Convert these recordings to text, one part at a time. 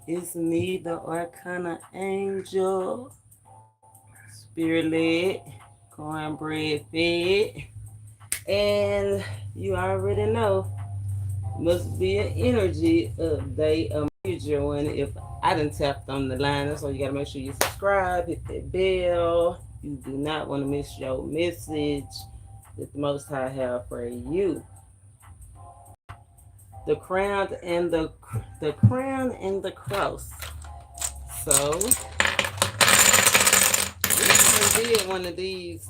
It's me, the ArcanaAngel, spirit led, cornbread fed, and you already know, must be an energy update, a major one. If I didn't tap on the line, that's why you gotta make sure you subscribe, hit that bell. You do not want to miss your message that the Most High have for you. The crown and the crown and the cross. So we did one of these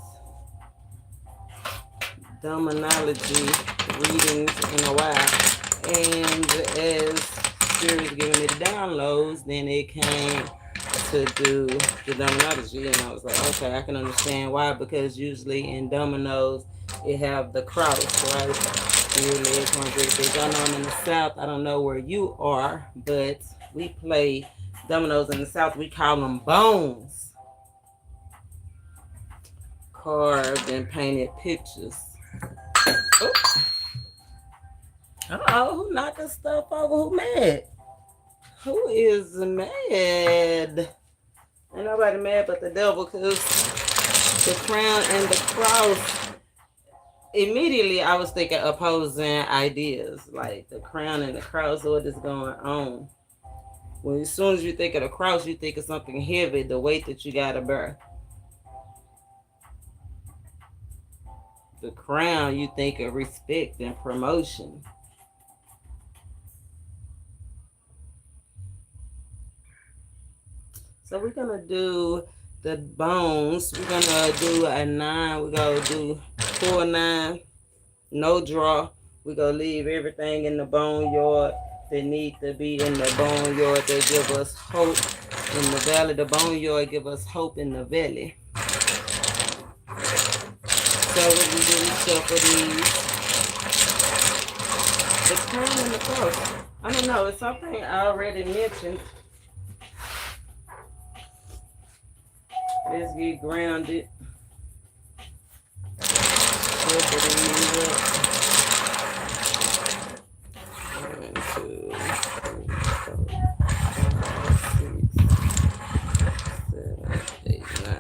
dominology readings in a while, and as Spirit is giving me the downloads, then it came to do the dominology, and I was like, okay, I can understand why, because usually in dominoes it have the cross, right? Spirit led cornbread. Y'all know I'm in the South. I don't know where you are, but we play dominoes in the South. We call them bones. Carved and painted pictures. Oh, who knocked the stuff over? Who mad? Who is mad? Ain't nobody mad but the devil, because the crown and the cross. Immediately, I was thinking opposing ideas, like the crown and the cross. What is going on? Well, as soon as you think of the cross, you think of something heavy, the weight that you gotta bear. The crown, you think of respect and promotion. So we're gonna do the bones. We're gonna do a 9. We're gonna do 4-9, no draw. We're gonna leave everything in the boneyard that need to be in the boneyard that give us hope in the valley. The boneyard give us hope in the valley. So what we do, we shuffle these. The crown and the cross. I don't know, it's something I already mentioned. Let's get grounded. Shuffle these up. 1, 2, 3, 4, 5, 6, 7, 8, 9.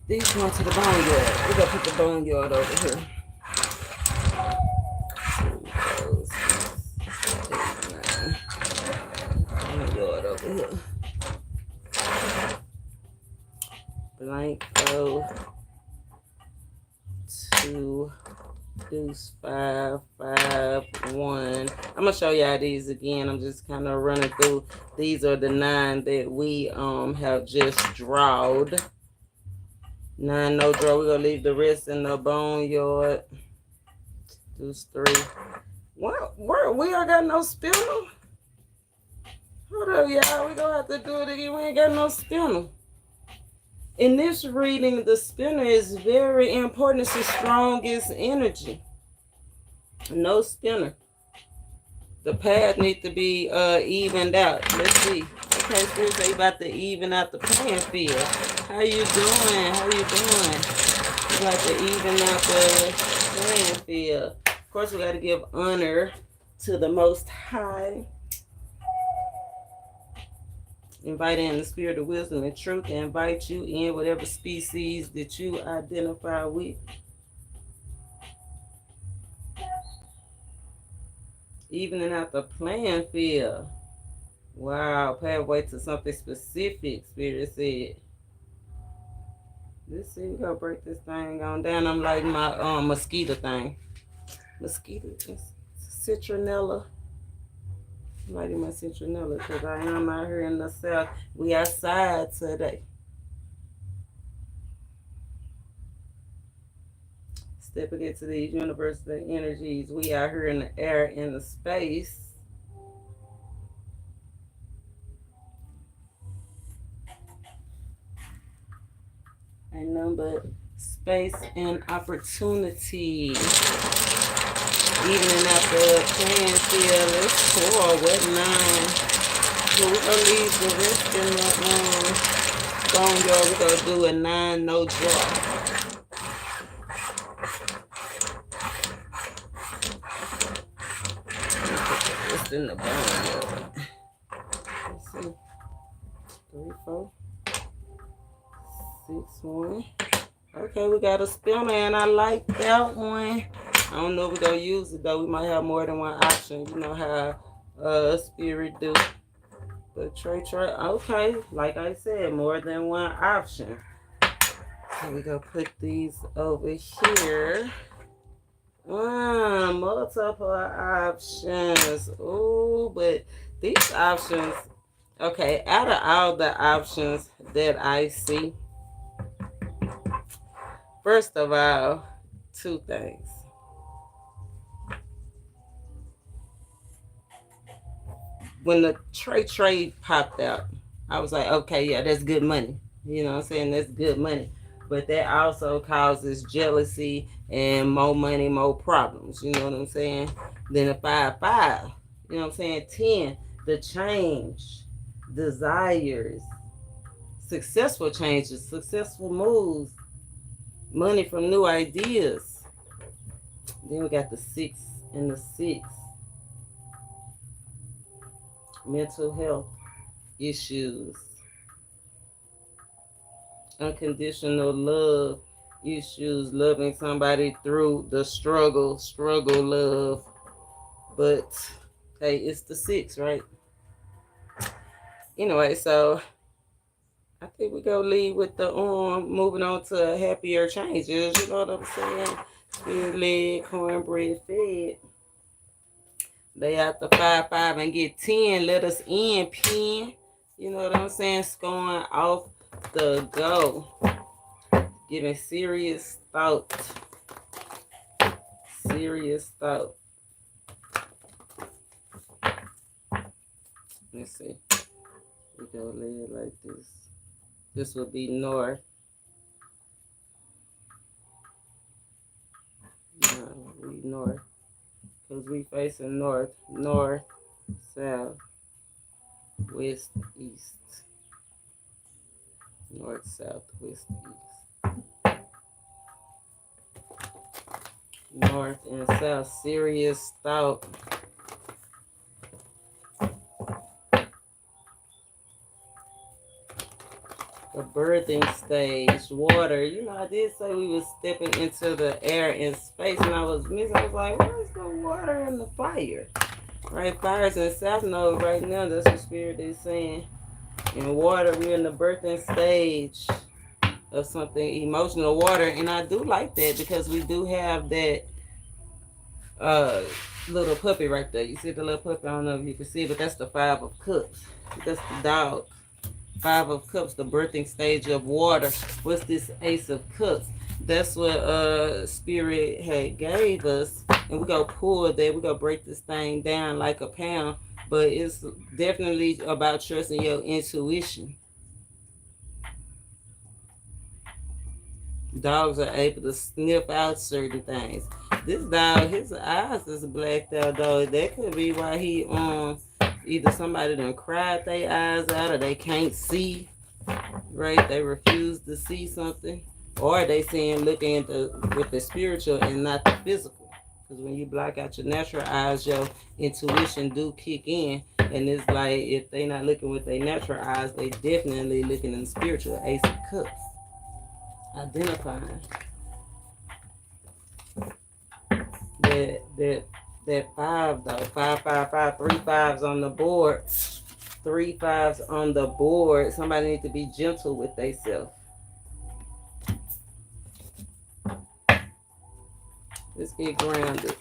These going to the boneyard. We're going to put the boneyard over here. 2, 4, 6, 8, 9. Boneyard over here. Blank O 2 deuce 5 5 1. I'm gonna show y'all these again. I'm just kind of running through. These are the 9 that we have just drawed. 9 no draw. We're gonna leave the rest in the boneyard. Deuce 3. What? We ain't got no spinner. Hold up, y'all. We gonna have to do it again. We ain't got no spinner. In this reading, the spinner is very important. It's the strongest energy. No spinner. The path needs to be evened out. Let's see. Okay, Spirit say about to even out the playing field. How you doing? How you doing? You got to even out the playing field. Of course, we got to give honor to the Most High. Invite in the spirit of wisdom and truth, and invite you in whatever species that you identify with. Evening out the playing field. Wow, pathway to something specific, Spirit said. Let's see, we're gonna break this thing on down. I'm like my mosquito thing. Mosquito, citronella. I'm lighting my citronella because I am out here in the South. We outside today. Stepping into these universal energies. We out here in the air, in the space. Ain't nothing but space and opportunity. Evening at the playing field. Let's pour with 9. So we're gonna leave the rest in the boneyard. We're gonna do a 9 no draw. It's in the boneyard. see. 3, 4, 6, 1. Okay, we got a spinner, and I like that one. I don't know if we're going to use it, though. We might have more than one option. You know how spirit do. But Trey, okay, like I said, more than one option. So we going to put these over here. Multiple options. Ooh, but these options, okay, out of all the options that I see, first of all, 2 things. When the Trey popped out, I was like, okay, yeah, that's good money. You know what I'm saying? That's good money. But that also causes jealousy and more money, more problems. You know what I'm saying? Then a 5, 5. You know what I'm saying? 10, the change, desires, successful changes, successful moves, money from new ideas. Then we got the 6 and the 6. Mental health issues, unconditional love issues, loving somebody through the struggle love. But hey, it's the 6, right? Anyway, so I think we go lead with the moving on to happier changes. You know what I'm saying? Spirit led, cornbread fed. They have to 5, 5 and get 10. Let us in, pen. You know what I'm saying? Scoring off the go. Giving serious thought. Serious thought. Let's see. We go lay it like this. This would be north. No, we north. Because we facing north, south, west, east. North, south, west, east. North and south, serious thought. The birthing stage, water. You know, I did say we was stepping into the air and space, and I was missing. I was like, where's the water and the fire? Right, fire's in South Node right now. That's what Spirit is saying. In water, we're in the birthing stage of something emotional. Water, and I do like that because we do have that little puppy right there. You see the little puppy? I don't know if you can see it, but that's the 5 of Cups. That's the dog. 5 of Cups, the birthing stage of water. What's this Ace of Cups? That's what Spirit had gave us. And we're going to pull that. We're going to break this thing down like a pound. But it's definitely about trusting your intuition. Dogs are able to sniff out certain things. This dog, his eyes is blacked out, though. That could be why he either somebody done cried their eyes out, or they can't see, right? They refuse to see something, or they seeing looking at with the spiritual and not the physical. Because when you block out your natural eyes, your intuition do kick in, and it's like if they not looking with their natural eyes, they definitely looking in the spiritual. Ace of Cups, identifying that 5 though. 5, 5, 5, 3 5s on the board. 3 5s on the board. Somebody need to be gentle with themselves. Let's get grounded.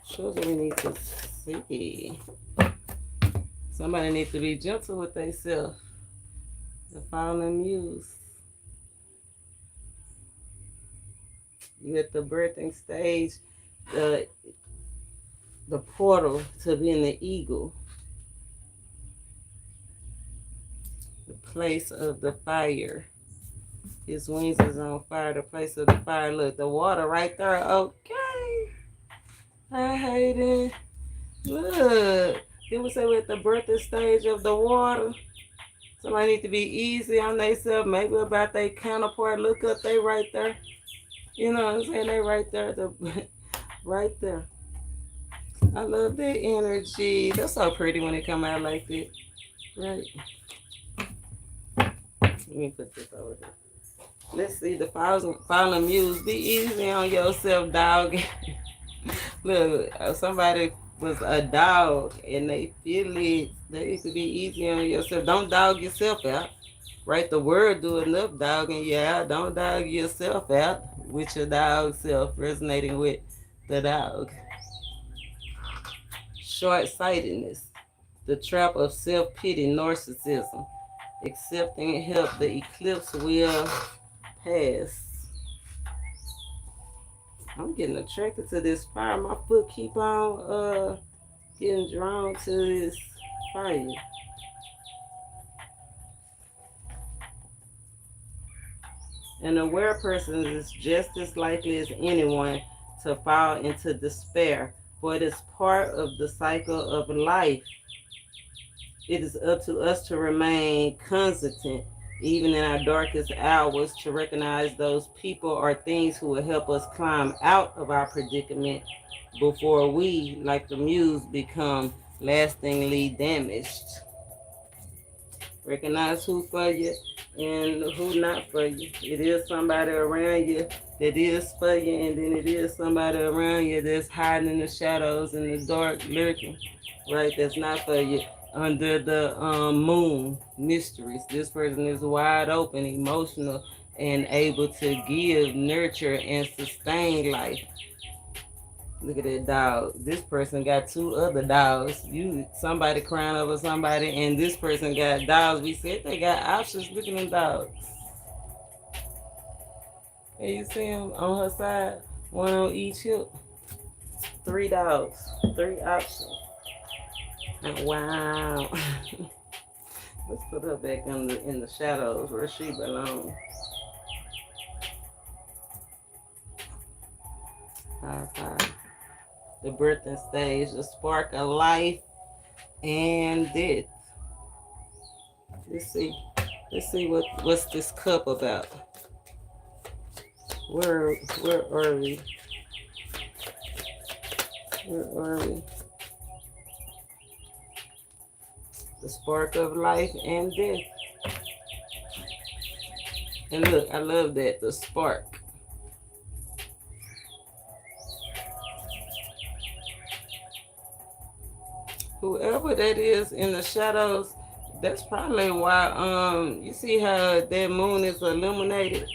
Shows what we need to see. Somebody needs to be gentle with themselves. The fallen muse. You at the birthing stage. The portal to being the eagle. The place of the fire. His wings is on fire. The place of the fire. Look, the water right there. Okay. I hate it. Look. People say we're at the birthing stage of the water. Somebody need to be easy on themselves. Maybe about their counterpart. Look up, they right there. You know what I'm saying? They right there. Right there. I love that energy. That's so pretty when it come out like that. Right. Let me put this over here. Let's see the fallen muse. Be easy on yourself, dog. Look, somebody was a dog and they feel it. They need to be easy on yourself. Don't dog yourself out. Right? The word do enough dogging you out. Don't dog yourself out with your dog self resonating with the dog. Short-sightedness. The trap of self-pity, narcissism. Accepting help. The eclipse will pass. I'm getting attracted to this fire. My foot keep on getting drawn to this fire. An aware person is just as likely as anyone to fall into despair, for it is part of the cycle of life. It is up to us to remain consistent, even in our darkest hours, to recognize those people or things who will help us climb out of our predicament before we, like the muse, become lastingly damaged. Recognize who for you and who not for you. It is somebody around you that is for you, and then it is somebody around you that's hiding in the shadows and the dark lurking, right? That's not for you. Under the moon mysteries, this person is wide open, emotional, and able to give, nurture, and sustain life. Look at that dog. This person got two other dogs. Somebody crying over somebody, and this person got dogs. We said they got options. Look at them dogs. And you see them on her side, one on each hip. 3 dogs, 3 options. Wow. Let's put her back in the shadows where she belongs. High. The birthing stage, the spark of life and death. Let's see what's this cup about. Where are we? Where are we? The spark of life and death. And look, I love that, the spark. Whoever that is in the shadows, that's probably why you see how that moon is illuminated.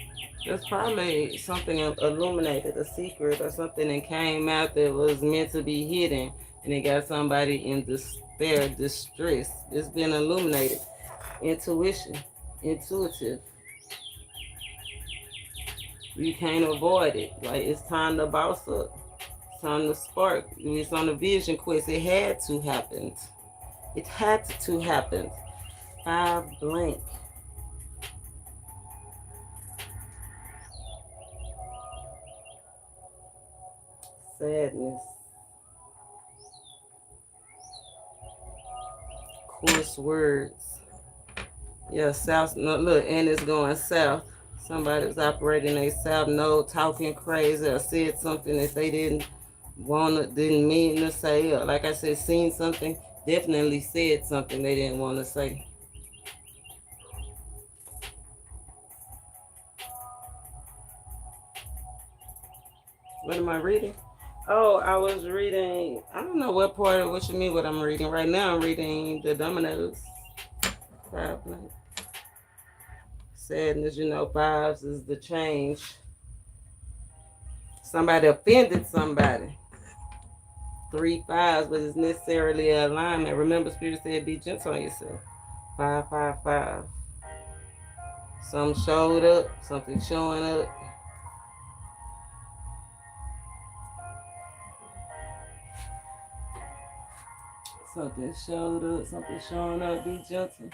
That's probably something illuminated, a secret or something that came out that was meant to be hidden, and it got somebody in despair, distress. It's been illuminated. Intuition, intuitive. You can't avoid it. Like, it's time to boss up. It's time to spark. It's on the vision quest. It had to happen. It had to happen. 5 blank. Sadness. Coarse words. Yeah, south. No, look, and it's going south. Somebody's operating a south node, talking crazy, or said something that they didn't mean to say. Or, like I said, seen something, definitely said something they didn't want to say. What am I reading? Oh, I was reading, I don't know what you mean what I'm reading. Right now I'm reading the dominoes. 5 blank. Sadness, 5s is the change. Somebody offended somebody. 3 5s, but it's necessarily an alignment. Remember, Spirit said be gentle on yourself. 5 5 5. Something showed up, something showing up. Something showed up, something showing up, be gentle.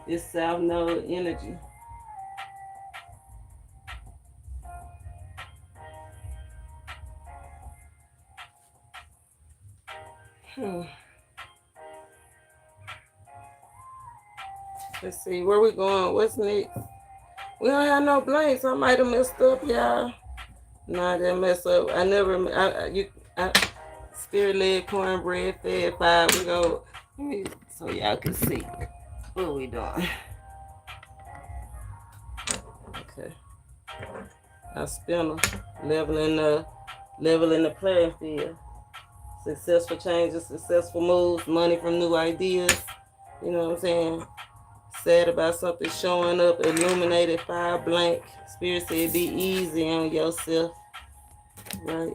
It's South Node energy. Let's see, where we going? What's next? We don't have no blanks. I might have messed up, y'all. Nah, I didn't mess up. Spirit-led cornbread fed 5. We go, so y'all can see what we doing. Okay. Our spinner, leveling the playing field. Successful changes, successful moves, money from new ideas. You know what I'm saying? Sad about something showing up, illuminated 5 blank. Spirit said be easy on yourself. Right?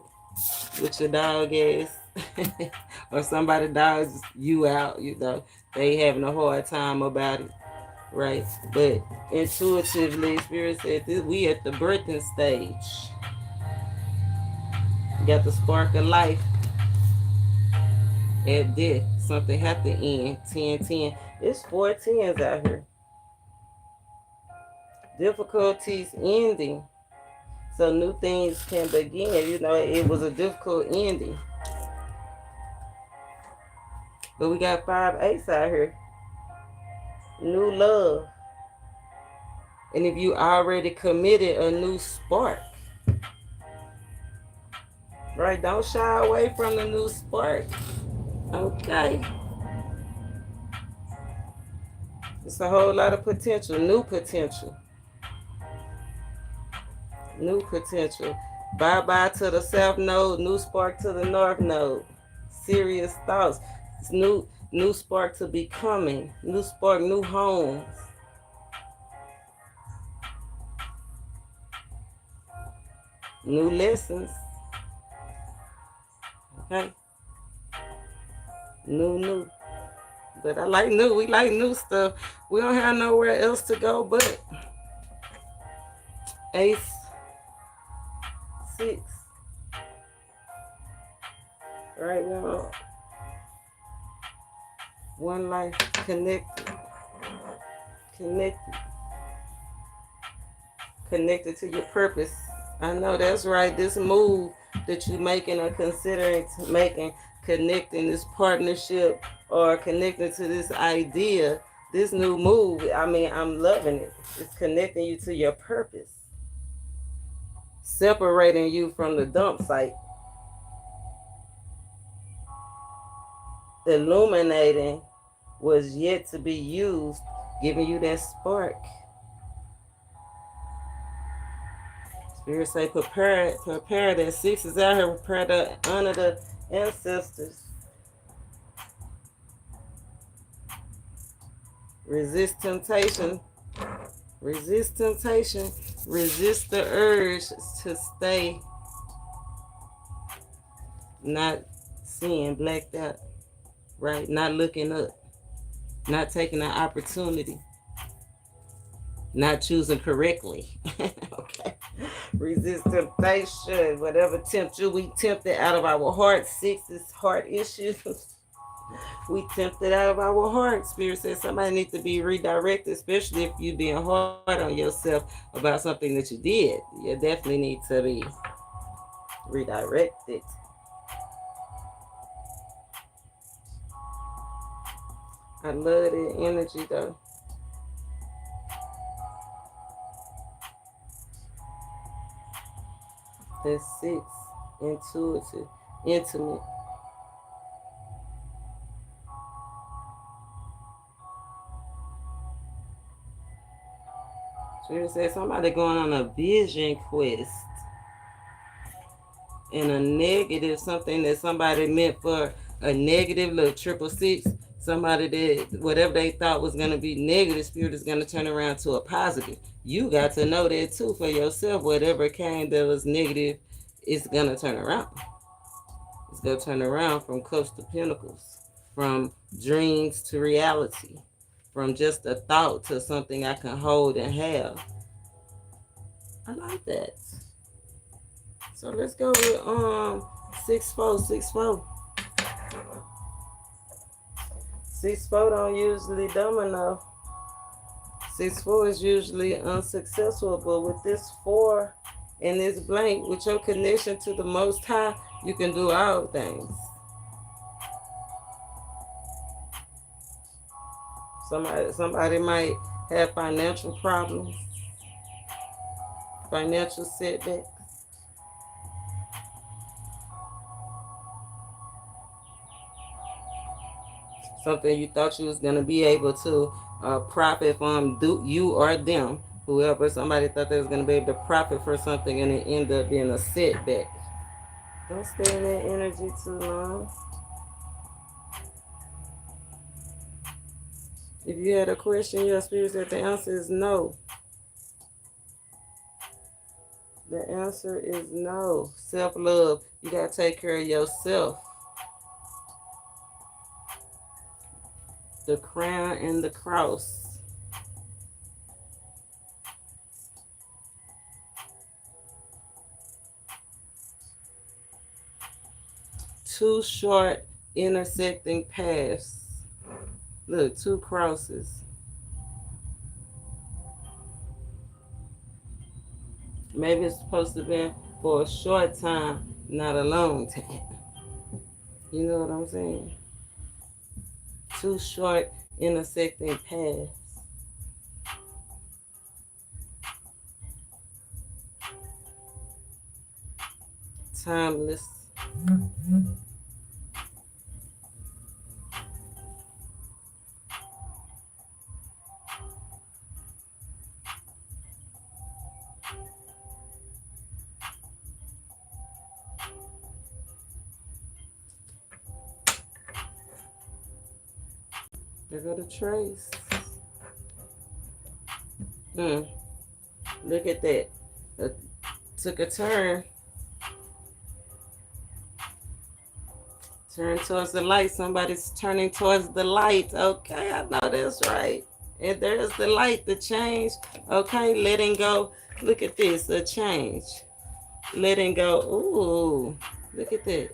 With your dog ass. Or somebody dogs you out, you know. They having a hard time about it. Right? But intuitively, Spirit said this, we at the birthing stage. You got the spark of life. At death, something have to end. 10-10. It's 4 10s out here. Difficulties ending. So new things can begin. You know, it was a difficult ending. But we got 5 8s out here. New love. And if you already committed, a new spark. Right? Don't shy away from the new spark. Okay. It's a whole lot of potential. New potential. New potential. Bye-bye to the south node. New spark to the north node. Serious thoughts. It's new spark to becoming. New spark, new homes. New lessons. Okay. New. But I like new. We like new stuff. We don't have nowhere else to go but Ace 6. Right now. One life connected. Connected to your purpose. I know that's right. This move that you're making or considering making, connecting this partnership or connecting to this idea, this new move, I mean, I'm loving it. It's connecting you to your purpose. Separating you from the dump site. Illuminating was yet to be used, giving you that spark. Spirit say prepare that 6 is out here, prepare to honor the ancestors. Resist temptation. Resist temptation. Resist the urge to stay not seeing, blacked out, right? Not looking up. Not taking an opportunity. Not choosing correctly. Okay. Resist temptation. Whatever tempts you, we tempt it out of our heart. 6 is heart issues. We tempt it out of our heart. Spirit says somebody needs to be redirected, especially if you're being hard on yourself about something that you did. You definitely need to be redirected. I love that energy though. That's 6, intuitive, intimate. Spirit says somebody going on a vision quest. And a negative, something that somebody meant for a negative, little 666. Somebody that whatever they thought was going to be negative, Spirit is going to turn around to a positive. You got to know that too for yourself. Whatever came that was negative, it's going to turn around. It's going to turn around from Cups to Pentacles, from dreams to reality, from just a thought to something I can hold and have. I like that. So let's go with 6-4. 6-4 don't usually domino. 6-4 is usually unsuccessful, but with this 4 and this blank, with your connection to the Most High, you can do all things. Somebody might have financial problems, financial setbacks. Something you thought you was going to be able to profit from, you or them. Whoever, somebody thought they was going to be able to profit for something and it ended up being a setback. Don't stay in that energy too long. If you had a question, your spirit said the answer is no. The answer is no. Self-love. You got to take care of yourself. The crown and the cross. Two short intersecting paths. Look, two crosses. Maybe it's supposed to be for a short time, not a long time. You know what I'm saying? Two short intersecting paths. Timeless. There go the trace. Look at that. It took a turn. Turn towards the light. Somebody's turning towards the light. Okay, I know that's right. And there's the light, the change. Okay, letting go. Look at this, a change. Letting go. Ooh, look at that.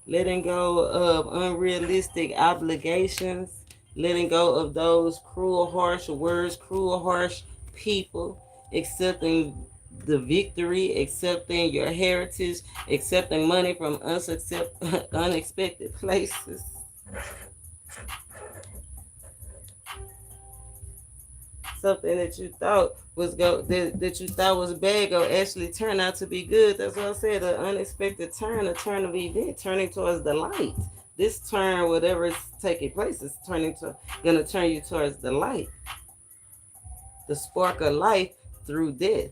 Letting go of unrealistic obligations. Letting go of those cruel, harsh words, cruel, harsh people. Accepting the victory, accepting your heritage, accepting money from unexpected places. Something that you thought was that you thought was bad will actually turn out to be good. That's what I said, an unexpected turn, a turn of event, turning towards the light. This turn, whatever is taking place, is gonna turn you towards the light. The spark of life through death.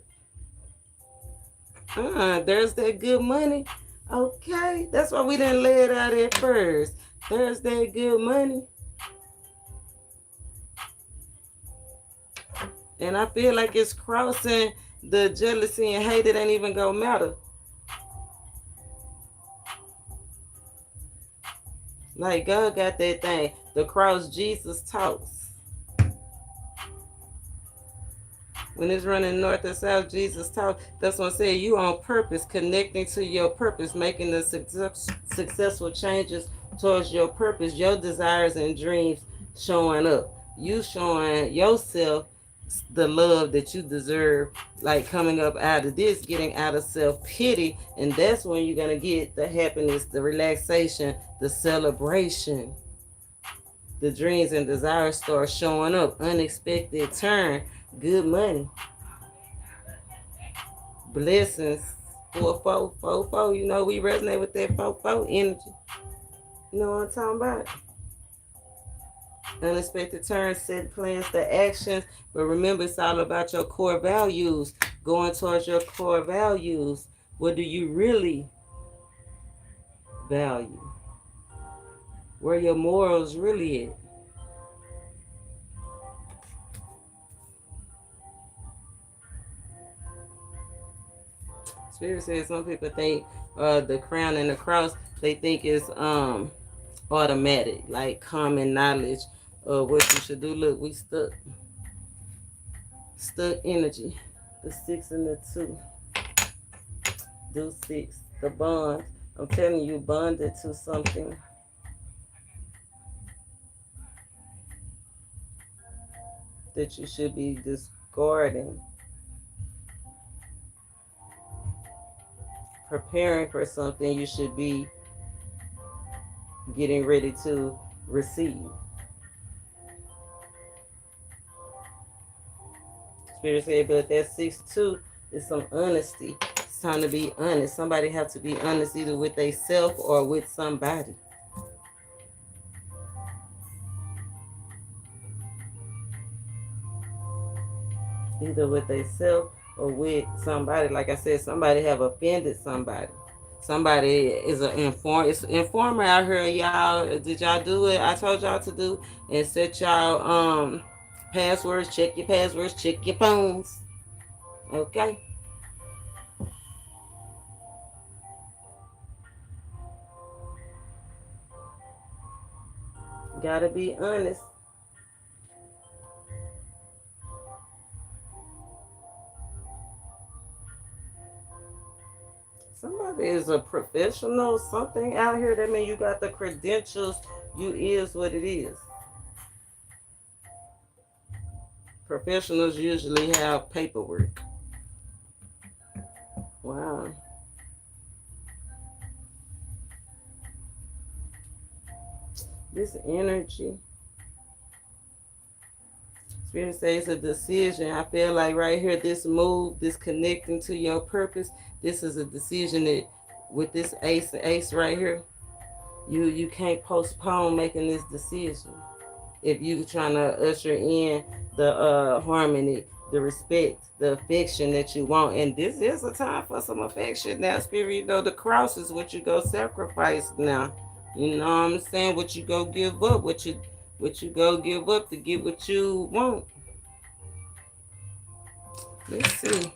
There's that good money. Okay, that's why we didn't lay it out at first. There's that good money. And I feel like it's crossing the jealousy and hate. It ain't even gonna matter. Like God got that thing. The cross Jesus talks. When it's running north or south, Jesus talks. That's what I'm saying. You on purpose, connecting to your purpose, making the successful changes towards your purpose, your desires and dreams showing up. You showing yourself the love that you deserve, like coming up out of this, getting out of self-pity, and that's when you're going to get the happiness, the relaxation, the celebration. The dreams and desires start showing up. Unexpected turn, good money, blessings. 4-4-4-4. You know, we resonate with that 4-4 energy. You know what I'm talking about? Unexpected turns, set plans to actions. But remember, it's all about your core values. Going towards your core values. What do you really value? Where your morals really at? Spirit says some people think the crown and the cross, they think it's automatic, like common knowledge of what you should do. Look, we stuck energy. The 6 and the 2. Do 6. The bond. I'm telling you, bonded to something. That you should be discarding. Preparing for something you should be getting ready to receive. Spirit said, but that 6-2 is some honesty. It's time to be honest. Somebody have to be honest either with themselves or with somebody. either with themselves or with somebody. Like I said, somebody have offended somebody. Somebody is an it's an informer out here, y'all. Did y'all do it? I told y'all to do and set y'all passwords, check your passwords, check your phones. Okay. Gotta be honest. Somebody is a professional, something out here. That means you got the credentials. You is what it is. Professionals usually have paperwork. Wow. This energy. Spirit says a decision. I feel like right here, this move, this connecting to your purpose, this is a decision that with this ace right here, you can't postpone making this decision. If you trying to usher in the harmony, the respect, the affection that you want. And this is a time for some affection. Now, Spirit, you know, the cross is what you go sacrifice now. You know what I'm saying? What you go give up, what you go give up to get what you want. Let's see.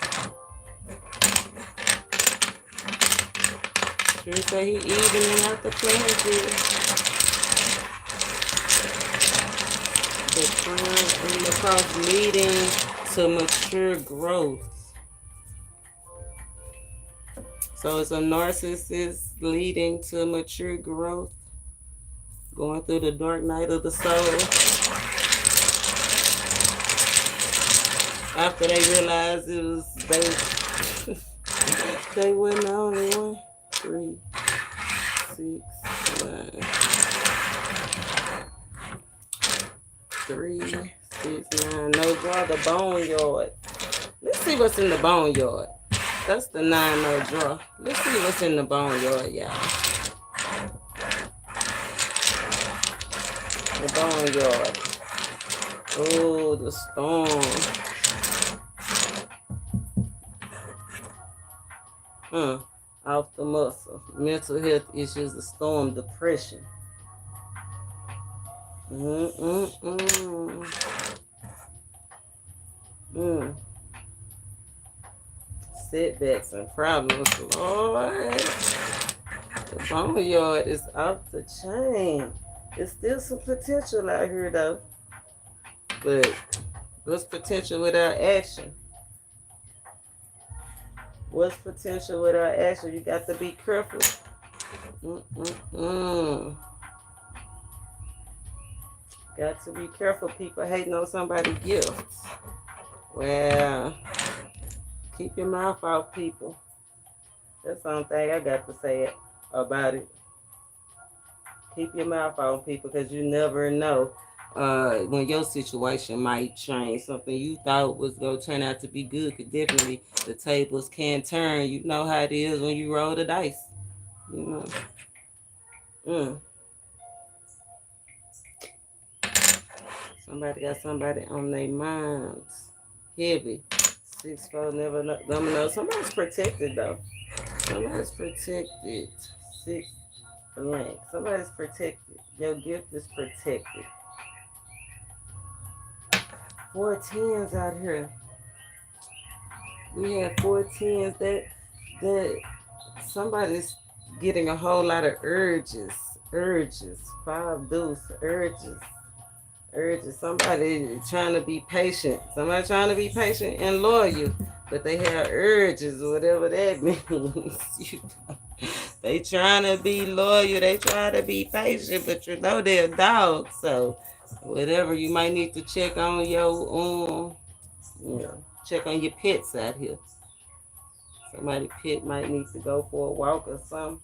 Spirit say he evening out the plans here. The crown and the cross leading to mature growth. So it's a narcissist leading to mature growth, going through the dark night of the soul. After they realized it was they went on 1, 3, 6, 9. 3, 6, 9. No draw, the boneyard. Let's see what's in the boneyard. That's the 9 no draw. Let's see what's in the boneyard, y'all. The boneyard. Oh, the storm. Off the muscle. Mental health issues, the storm, depression. Setbacks and problems, Lord. The boneyard is off the chain. There's still some potential out here, though. But what's potential without action? What's potential without action? You got to be careful. Got to be careful. People hating on somebody's gifts. Well, keep your mouth off, people. That's the only thing I got to say about it. Keep your mouth off, people, because you never know when your situation might change. Something you thought was going to turn out to be good could definitely, the tables can turn. You know how it is when you roll the dice. You know. Somebody got somebody on their minds. Heavy. 6-4, never know. Somebody's protected, though. Somebody's protected. 6 blank. Somebody's protected. Your gift is protected. 4 10s out here. We have 4 10s that somebody's getting a whole lot of urges. 5 deuce, urges. Somebody trying to be patient. Somebody trying to be patient and loyal, but they have urges, whatever that means. They trying to be loyal. They trying to be patient, but you know they're dogs. So whatever, you might need to check on your check on your pets out here. Somebody's pet might need to go for a walk or something.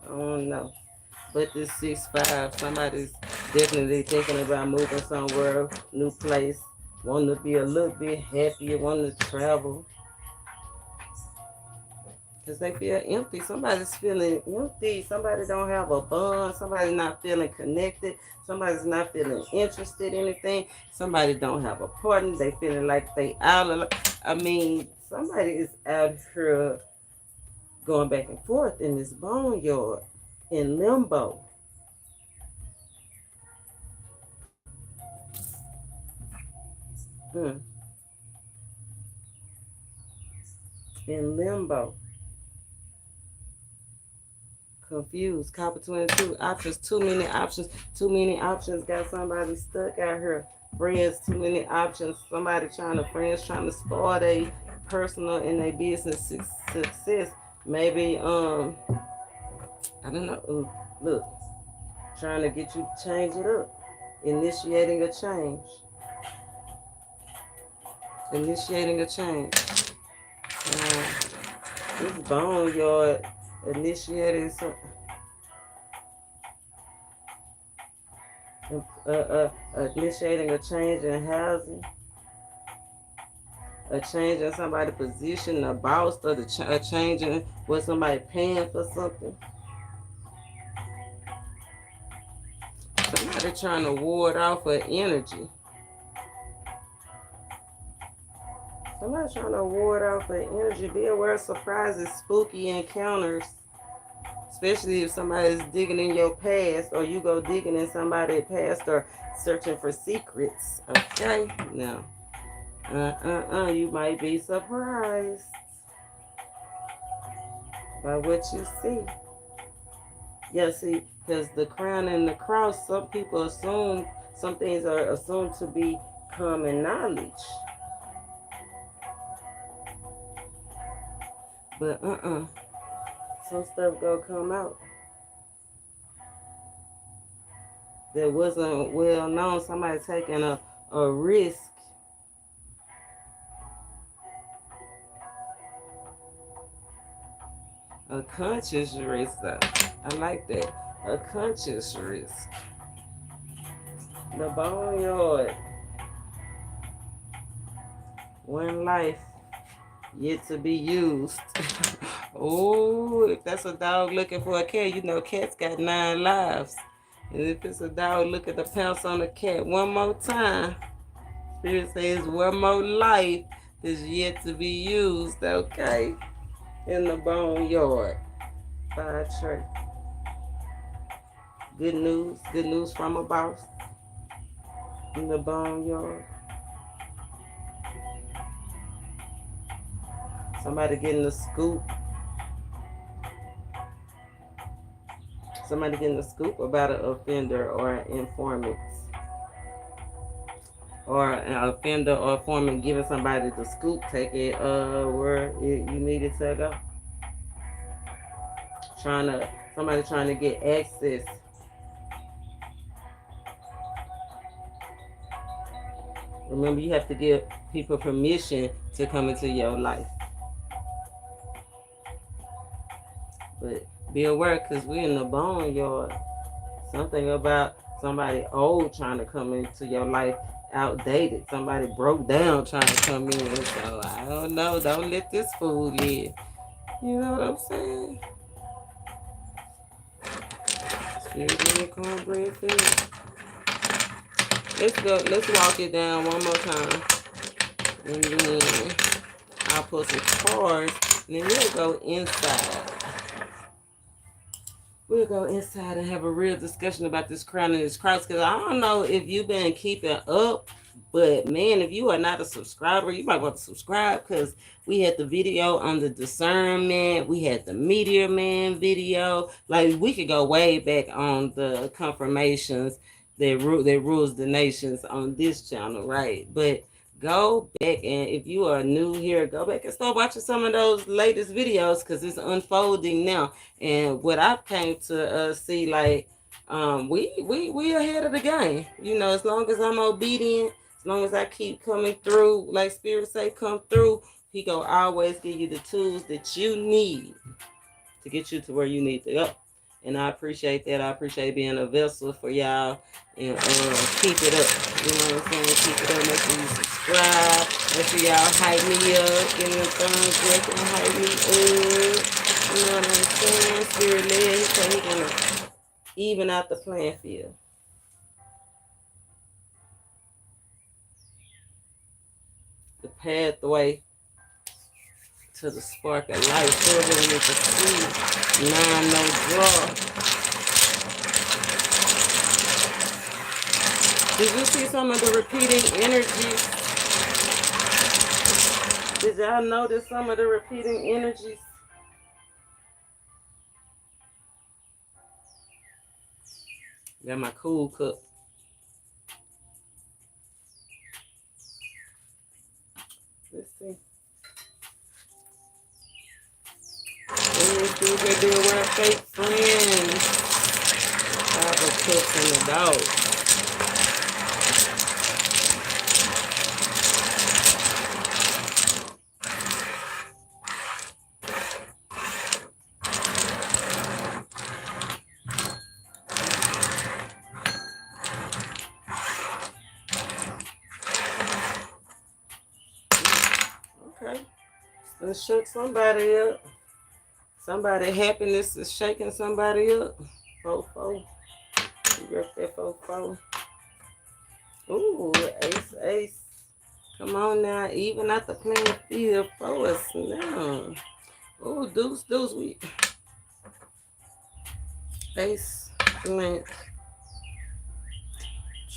I don't know. But this 6-5, somebody's definitely thinking about moving somewhere, new place, wanting to be a little bit happier, wanting to travel. because they feel empty. Somebody's feeling empty. Somebody don't have a bond. Somebody's not feeling connected. Somebody's not feeling interested in anything. Somebody don't have a partner. They feeling like they out of. I mean, somebody is out here going back and forth in this boneyard, in limbo. Hmm. In limbo. Confused. Copper 22 options. Too many options. Too many options. Got somebody stuck out here. Friends. Too many options. Somebody friends trying to spoil their personal and their business success. Maybe I don't know. Look, trying to get you to change it up. Initiating a change. Initiating a change. This boneyard initiating some initiating a change in housing, a change in somebody's position, a boss, or a change in what somebody paying for something. Somebody trying to ward off an energy. Somebody trying to ward off an energy. Be aware of surprises, spooky encounters. Especially if somebody's digging in your past, or you go digging in somebody's past, or searching for secrets. Okay? Now, you might be surprised by what you see. Yeah, see, because the crown and the cross, some people assume, some things are assumed to be common knowledge. But some stuff gonna come out that wasn't well known. Somebody taking a risk. A conscious risk, though. I like that. A conscious risk. The boneyard. One life yet to be used. Oh, if that's a dog looking for a cat, you know cats got 9 lives. And if it's a dog looking to pounce on a cat one more time, Spirit says one more life is yet to be used, okay? In the boneyard by a church. Good news from a boss in the boneyard. Somebody getting the scoop. Somebody getting the scoop about an offender or an informant. Or an offender or informant giving somebody the scoop, take it where you needed to go. Somebody trying to get access. Remember, you have to give people permission to come into your life. But be aware, because we're in the boneyard. Something about somebody old trying to come into your life, outdated. Somebody broke down trying to come in. So, I don't know. Don't let this fool live. You know what I'm saying? Spirit cornbread food. Let's go. Let's walk it down one more time. And then I'll put some cards. And then we'll go inside. We'll go inside and have a real discussion about this crown and this cross. Because I don't know if you've been keeping up. But, man, if you are not a subscriber, you might want to subscribe. Because we had the video on the discernment. We had the Meteor Man video. Like, we could go way back on the confirmations that rules the nations on this channel, right? But go back, and if you are new here, go back and start watching some of those latest videos, because it's unfolding now. And what I've came to see, like, we ahead of the game. You know, as long as I'm obedient, as long as I keep coming through, like Spirit say, come through, he gonna always give you the tools that you need to get you to where you need to go. And I appreciate that. I appreciate being a vessel for y'all. And keep it up. You know what I'm saying? Keep it up. Make sure you subscribe. Make sure y'all hype me up. Give me a thumbs up and hype me up. You know what I'm saying? Spirit led. He said he's going to even out the playing field. The pathway to the spark of life. Further than the sea. 9 no draw. Did you see some of the repeating energies? Did y'all notice some of the repeating energies? Got my cool cup. Let's see. Dudes that do wear fake friends. Have a cook and a dog. Okay. Let's shook somebody up. Somebody happiness is shaking somebody up. 4-4. You got that 4-4. Ooh, ace. Come on now. Even at the playing field for us now. Ooh, deuce. We ace, blank,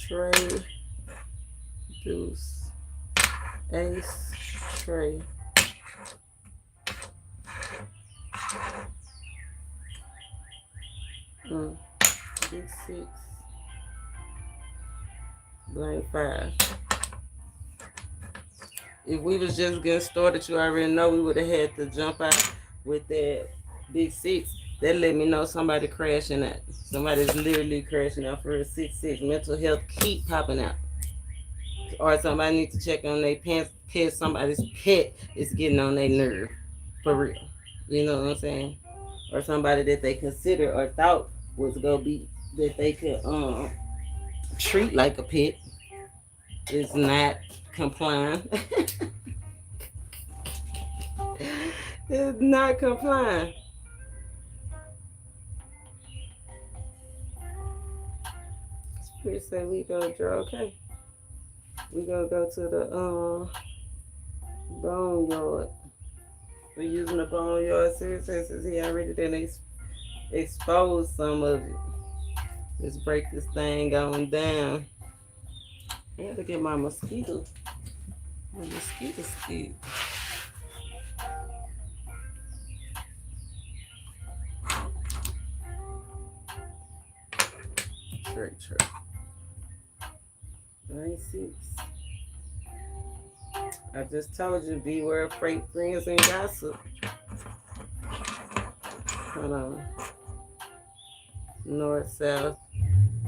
trade, deuce, ace, trade. Big 6, blank 5. If we was just getting started, you already know we would have had to jump out with that big 6. That let me know somebody crashing out. Somebody's literally crashing out for a 6-6. Mental health keep popping out. Or somebody needs to check on their pet. Somebody's pet is getting on their nerve. For real. You know what I'm saying? Or somebody that they consider or thought was going to be that they could treat like a pet is not complying. It's not complying. Spirit say we gonna draw. Okay, we gonna go to the boneyard. We're using the boneyard series since he already done exposed some of it. Let's break this thing going down. I gotta get my mosquito. My mosquito stick. Trick. 96. I just told you, beware of fake friends and gossip. Hold on. North, south,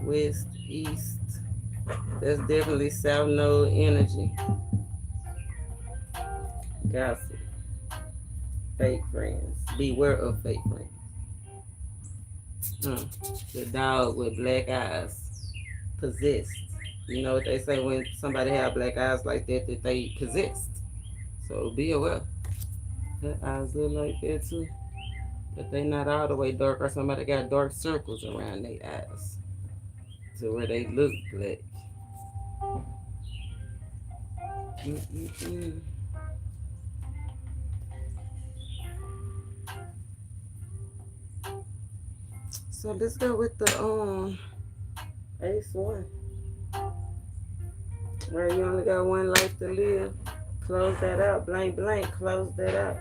west, east. That's definitely south node energy. Gossip. Fake friends. Beware of fake friends. The dog with black eyes. Possessed. You know what they say when somebody have black eyes like that they possessed. So be aware. Their eyes look like that too. But they not all the way dark, or somebody got dark circles around their eyes. To where they look black. So let's go with the ace 1. Right, you only got one life to live. Close that out. Blank. Close that out.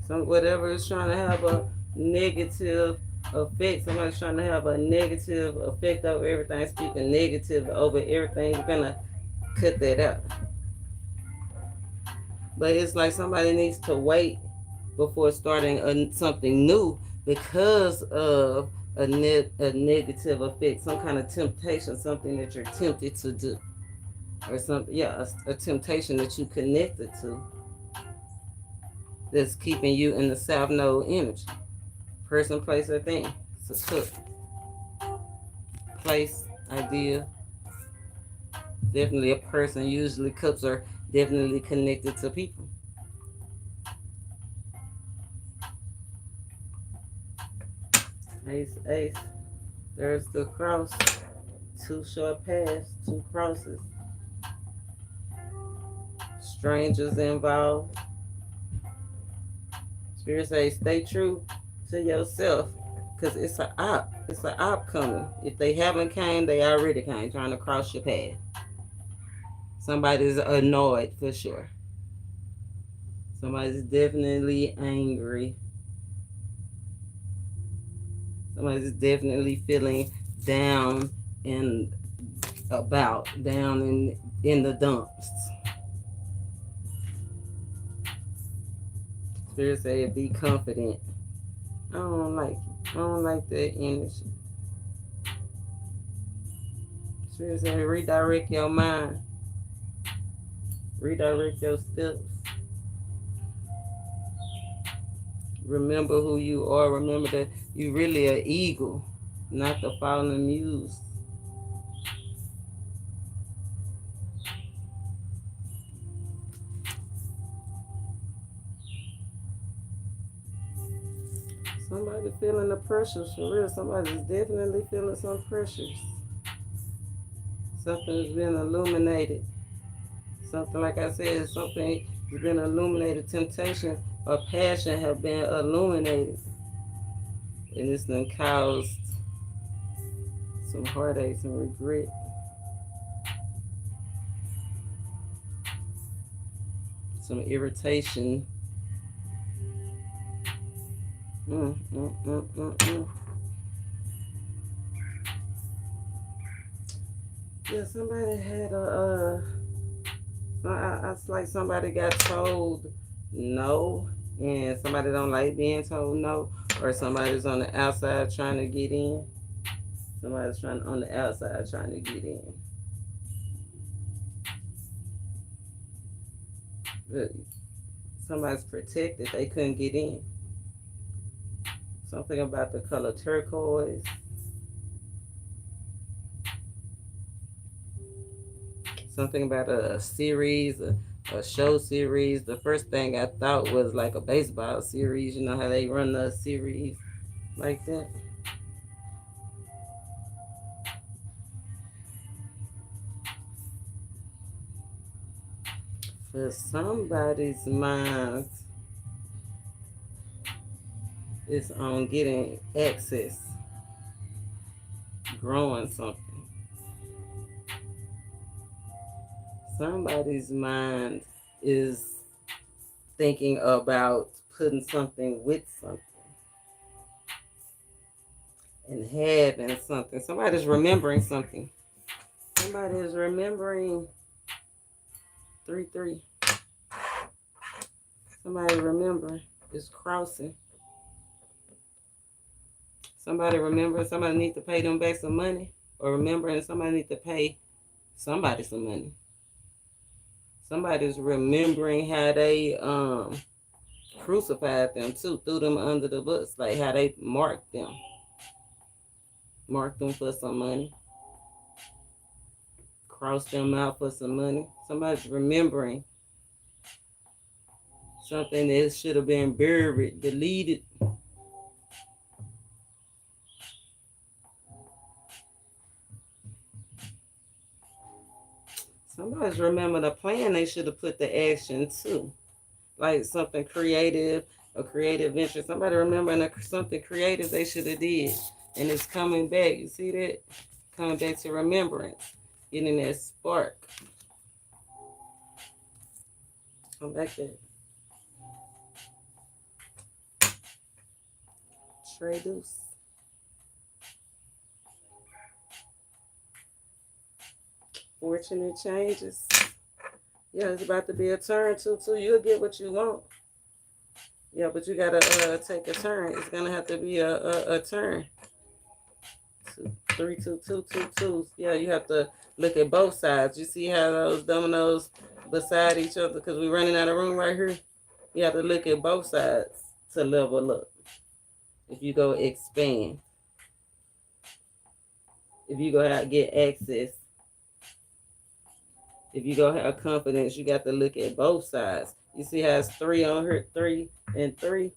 So whatever is trying to have a negative effect, somebody's trying to have a negative effect over everything, speaking negative over everything, you're gonna cut that out. But it's like somebody needs to wait before starting something new because of a negative effect, some kind of temptation, something that you're tempted to do. Or something, a temptation that you connected to that's keeping you in the south node energy. Person, place, or thing. to cook. Place, idea. Definitely a person. Usually cups are definitely connected to people. Ace, ace. There's the cross. 2 short paths, 2 crosses. Strangers involved. Spirit says stay true to yourself, because it's an op. It's an op coming. If they haven't came, they already came, trying to cross your path. Somebody's annoyed for sure. Somebody's definitely angry. Somebody's definitely feeling down and down in the dumps. Spirit say be confident. I don't like it. I don't like that energy. Spirit say redirect your mind. Redirect your steps. Remember who you are. Remember that you really an eagle, not the fallen muse. Somebody feeling the pressures for real. Somebody's definitely feeling some pressures. Something's been illuminated. Something, like I said, something has been illuminated. Temptation or passion have been illuminated. And it's done caused some heartaches and regret. Some irritation. Yeah, somebody had it's like somebody got told no, and somebody don't like being told no, or somebody's on the outside trying to get in. Somebody's on the outside trying to get in. But somebody's protected, they couldn't get in. Something about the color turquoise. Something about a series, a show series. The first thing I thought was like a baseball series. You know how they run the series like that? For somebody's mind is on getting access, growing something. Somebody's mind is thinking about putting something with something and having something. Somebody's remembering something. Somebody is remembering 3-3. Somebody remembering is crossing. Somebody remembering somebody needs to pay them back some money, or remembering somebody needs to pay somebody some money. Somebody's remembering how they crucified them too, threw them under the bus, like how they marked them for some money, crossed them out for some money. Somebody's remembering something that should have been buried, deleted. Somebody's remembering a plan they should have put the action to, like something creative, a creative venture. Somebody remembering something creative they should have did, and it's coming back. You see that? Coming back to remembrance, getting that spark. Come back there. Trey Deuce. Fortunate changes. Yeah, it's about to be a turn too. You'll get what you want. Yeah, but you gotta take a turn. It's gonna have to be a turn. 3, 2, 2, 2, 2. Yeah, you have to look at both sides. You see how those dominoes beside each other, because we're running out of room right here. You have to look at both sides to level up. If you go expand. If you go out and get access, if you go have confidence, you got to look at both sides. You see how it's 3 on her, 3 and 3?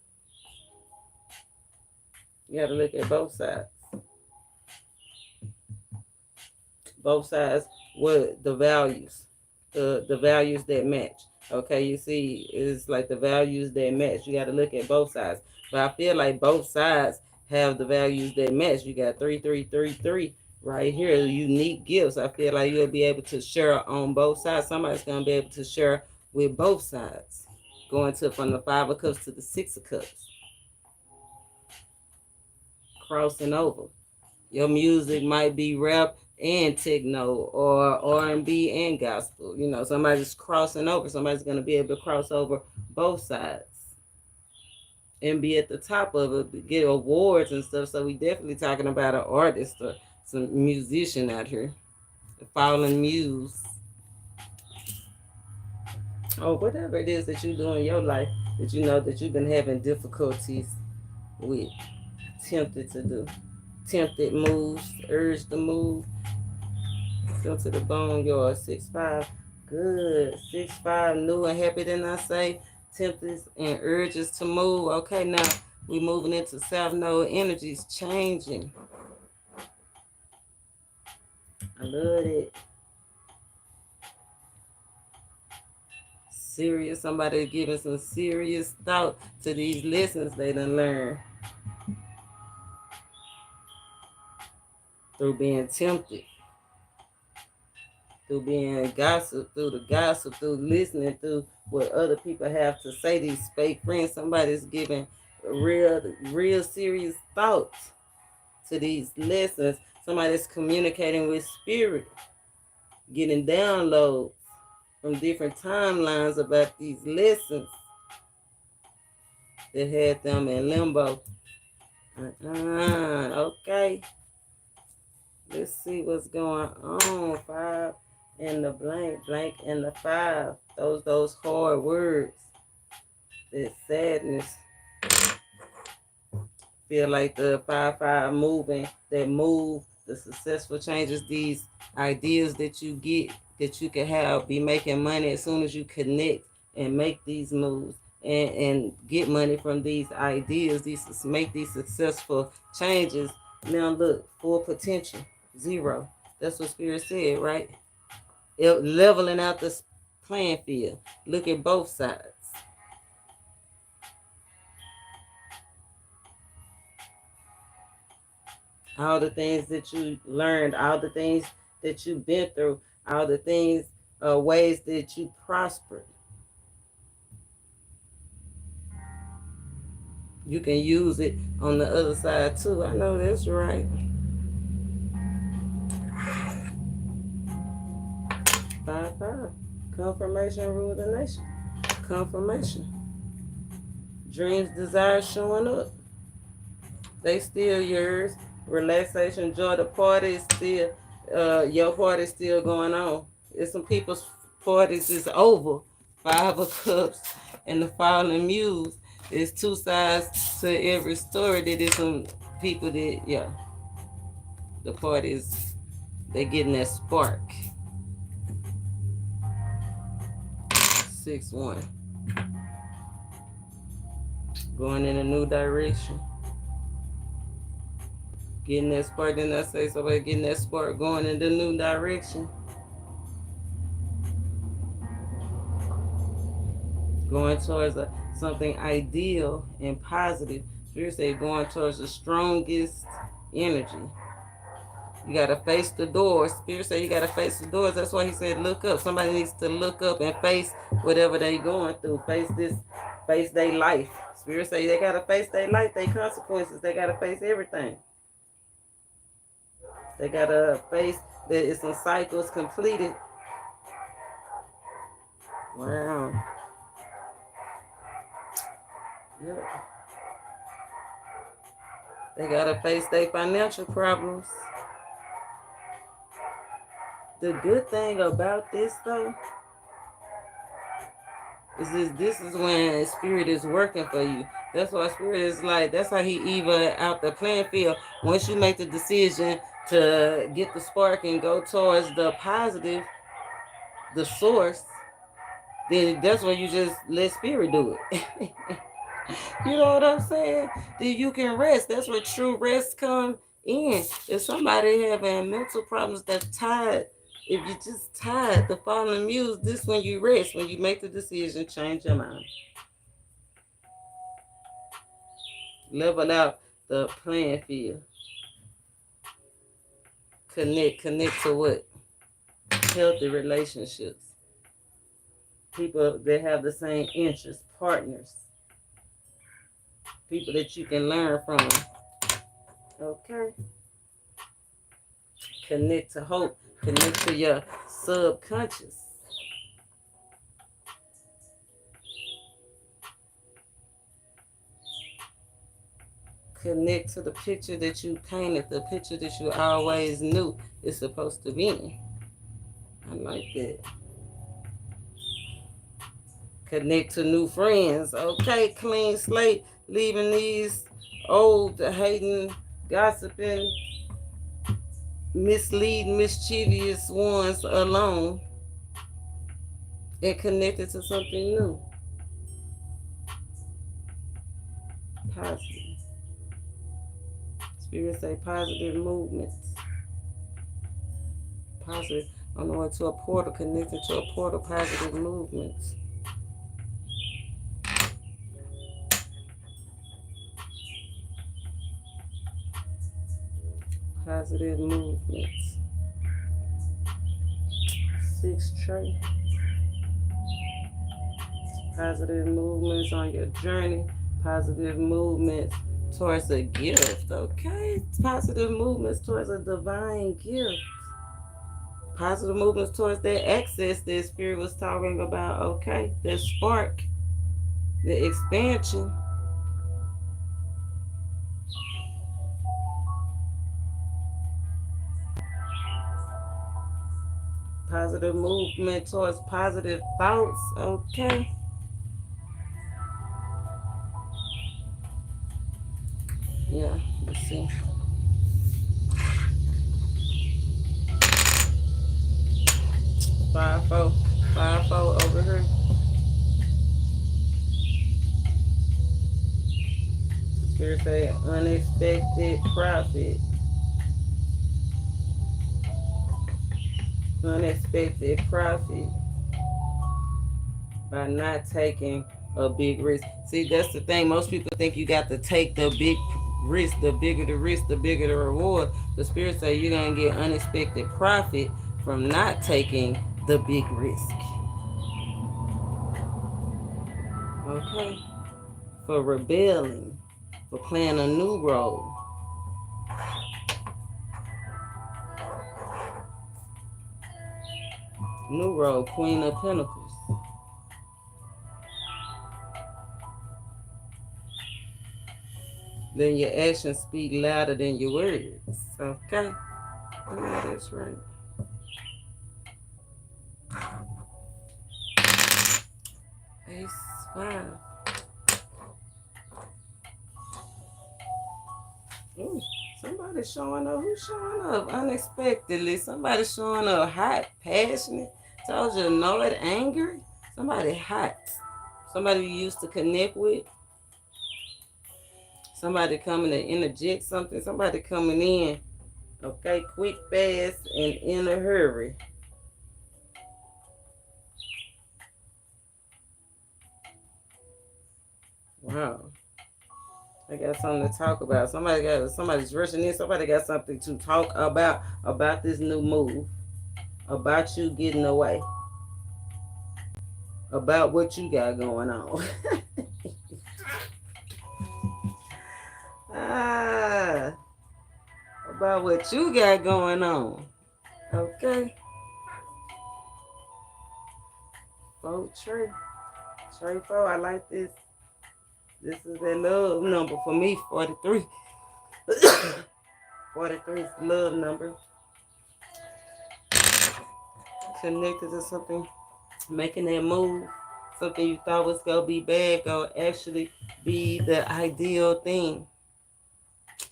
You got to look at both sides. Both sides, what the values, the values that match. Okay, you see, it's like the values that match. You got to look at both sides. But I feel like both sides have the values that match. You got 3, 3, 3, 3 right here. Unique gifts. I feel like you'll be able to share on both sides. Somebody's gonna be able to share with both sides. Going to from the 5 of Cups to the 6 of Cups. Crossing over. Your music might be rap and techno or R&B and gospel. You know, somebody's crossing over. Somebody's going to be able to cross over both sides and be at the top of it, get awards and stuff. So we definitely talking about an artist or some musician out here. The fallen muse. Or whatever it is that you do in your life that you know that you've been having difficulties with, tempted to do. Tempted moves, urge to move. Feel to the bone, y'all. 6-5. Good. 6-5. New and happy, then I say. Tempted and urges to move. Okay, now we moving into South Node energies changing. I love it. Serious. Somebody giving some serious thought to these lessons they done learned. Through being tempted, through being gossip, through the gossip, through listening, through what other people have to say. These fake friends, somebody's giving real serious thoughts to these lessons. Somebody's communicating with spirit, getting downloads from different timelines about these lessons that had them in limbo. Okay. Let's see what's going on. 5 and the blank and the 5. Those hard words. That sadness. Feel like the 5-5 moving, that move, the successful changes, these ideas that you get, that you can have, be making money as soon as you connect and make these moves and get money from these ideas, make these successful changes. Now look, full potential. 0. That's what Spirit said, right? Leveling out the playing field. Look at both sides. All the things that you learned, all the things that you've been through, all the things, ways that you prospered. You can use it on the other side too. I know that's right. 5-5. Confirmation rule the nation. Confirmation. Dreams, desires showing up. They still yours. Relaxation, joy, the party is still, your party is still going on. It's some people's parties is over. 5 of Cups and the fallen muse. There's 2 sides to every story. That is some people that, yeah, the parties, they getting that spark. 6-1. Going in a new direction. Getting that spark, didn't I say somebody getting that spark going in the new direction? Going towards something ideal and positive. Spirit say going towards the strongest energy. You got to face the doors. Spirit say you got to face the doors. That's why he said look up. Somebody needs to look up and face whatever they going through. Face their life. Spirit say they got to face their life, their consequences. They got to face everything. They got to face that it's some cycles completed. Wow. Yep. They got to face their financial problems. The good thing about this, though, is this is when Spirit is working for you. That's why spirit is like, that's how he even out the playing field. Once you make the decision to get the spark and go towards the positive, the source, then that's when you just let spirit do it. You know what I'm saying? Then you can rest. That's where true rest comes in. If somebody having mental problems that's tired, if you just tired, the fallen muse, this when you rest, when you make the decision, change your mind. Level out the playing field. Connect to what? Healthy relationships. People that have the same interests, partners. People that you can learn from. Okay. Connect to hope. Connect to your subconscious. Connect to the picture that you painted, the picture that you always knew it's supposed to be. I like that. Connect to new friends. Okay, clean slate. Leaving these old, hating, gossiping, misleading, mischievous ones alone. And connected to something new. Positive. Spirit say positive movements. Positive. On the way to a portal, connected to a portal, positive movements. Positive movements. 6 trait. Positive movements on your journey. Positive movements towards a gift. Okay. Positive movements towards a divine gift. Positive movements towards that access that spirit was talking about. Okay. That spark. The expansion. Positive movement towards positive thoughts. Okay. Yeah, let's see. Five, four over here. Spirit say unexpected profit. Unexpected profit by not taking a big risk. See, that's the thing. Most people think you got to take the big risk. The bigger the risk, the bigger the reward. The spirit say you're going to get unexpected profit from not taking the big risk. Okay? For rebelling, for playing a new role. New role, Queen of Pentacles. Then your actions speak louder than your words. Okay? Yeah, that's right. Ace 5. Ooh, somebody's showing up. Who's showing up unexpectedly? Somebody showing up hot, passionate. Told you, annoyed, angry. Somebody hot. Somebody you used to connect with. Somebody coming to interject something. Somebody coming in. Okay, quick, fast, and in a hurry. Wow. I got something to talk about. Somebody's rushing in. Somebody got something to talk about this new move, about you getting away, about what you got going on. About what you got going on. Okay. 4 tree. Tree 4. I like this. This is a love number for me, 43. 43 is the love number. Connected to something, making that move, Something you thought was going to be bad going to actually be the ideal thing.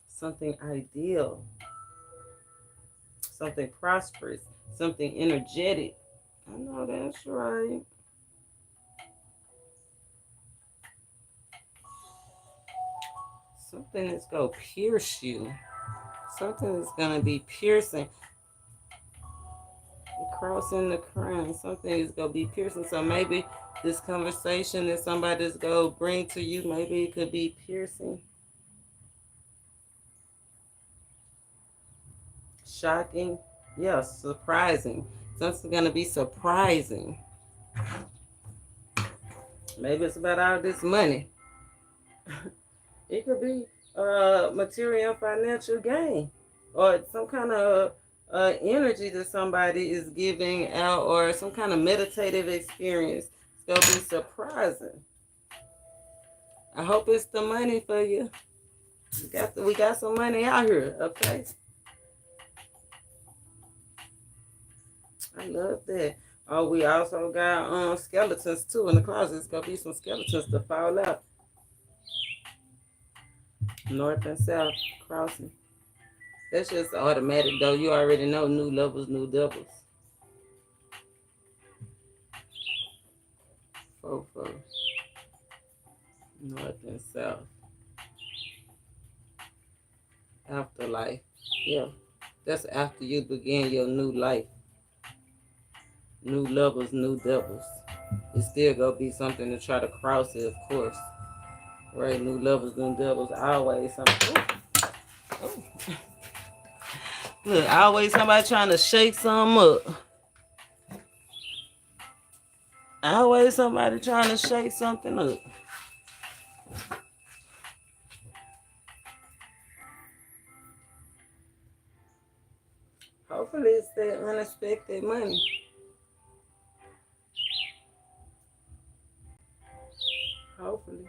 Something ideal. Something prosperous. Something energetic. I know that's right. Something that's going to pierce you. Something that's going to be piercing. Crossing the crown. Something is going to be piercing. So maybe this conversation that somebody's going to bring to you, maybe it could be piercing. Shocking. Yeah, surprising. Something's going to be surprising. Maybe it's about all this money. It could be material financial gain or some kind of energy that somebody is giving out or some kind of meditative experience. It's going to be surprising. I hope it's the money for you. We got some money out here, okay? I love that. Oh, we also got skeletons too in the closet. It's going to be some skeletons to fall out. North and south crossing. That's just automatic though. You already know new levels, new doubles. 4-4. North and south. Afterlife. Yeah. That's after you begin your new life. New levels, new doubles. It's still gonna be something to try to cross it, of course. Right, new levels, new doubles, always something. Oh. Look, always somebody trying to shake something up. Always somebody trying to shake something up. Hopefully it's that unexpected money. Hopefully.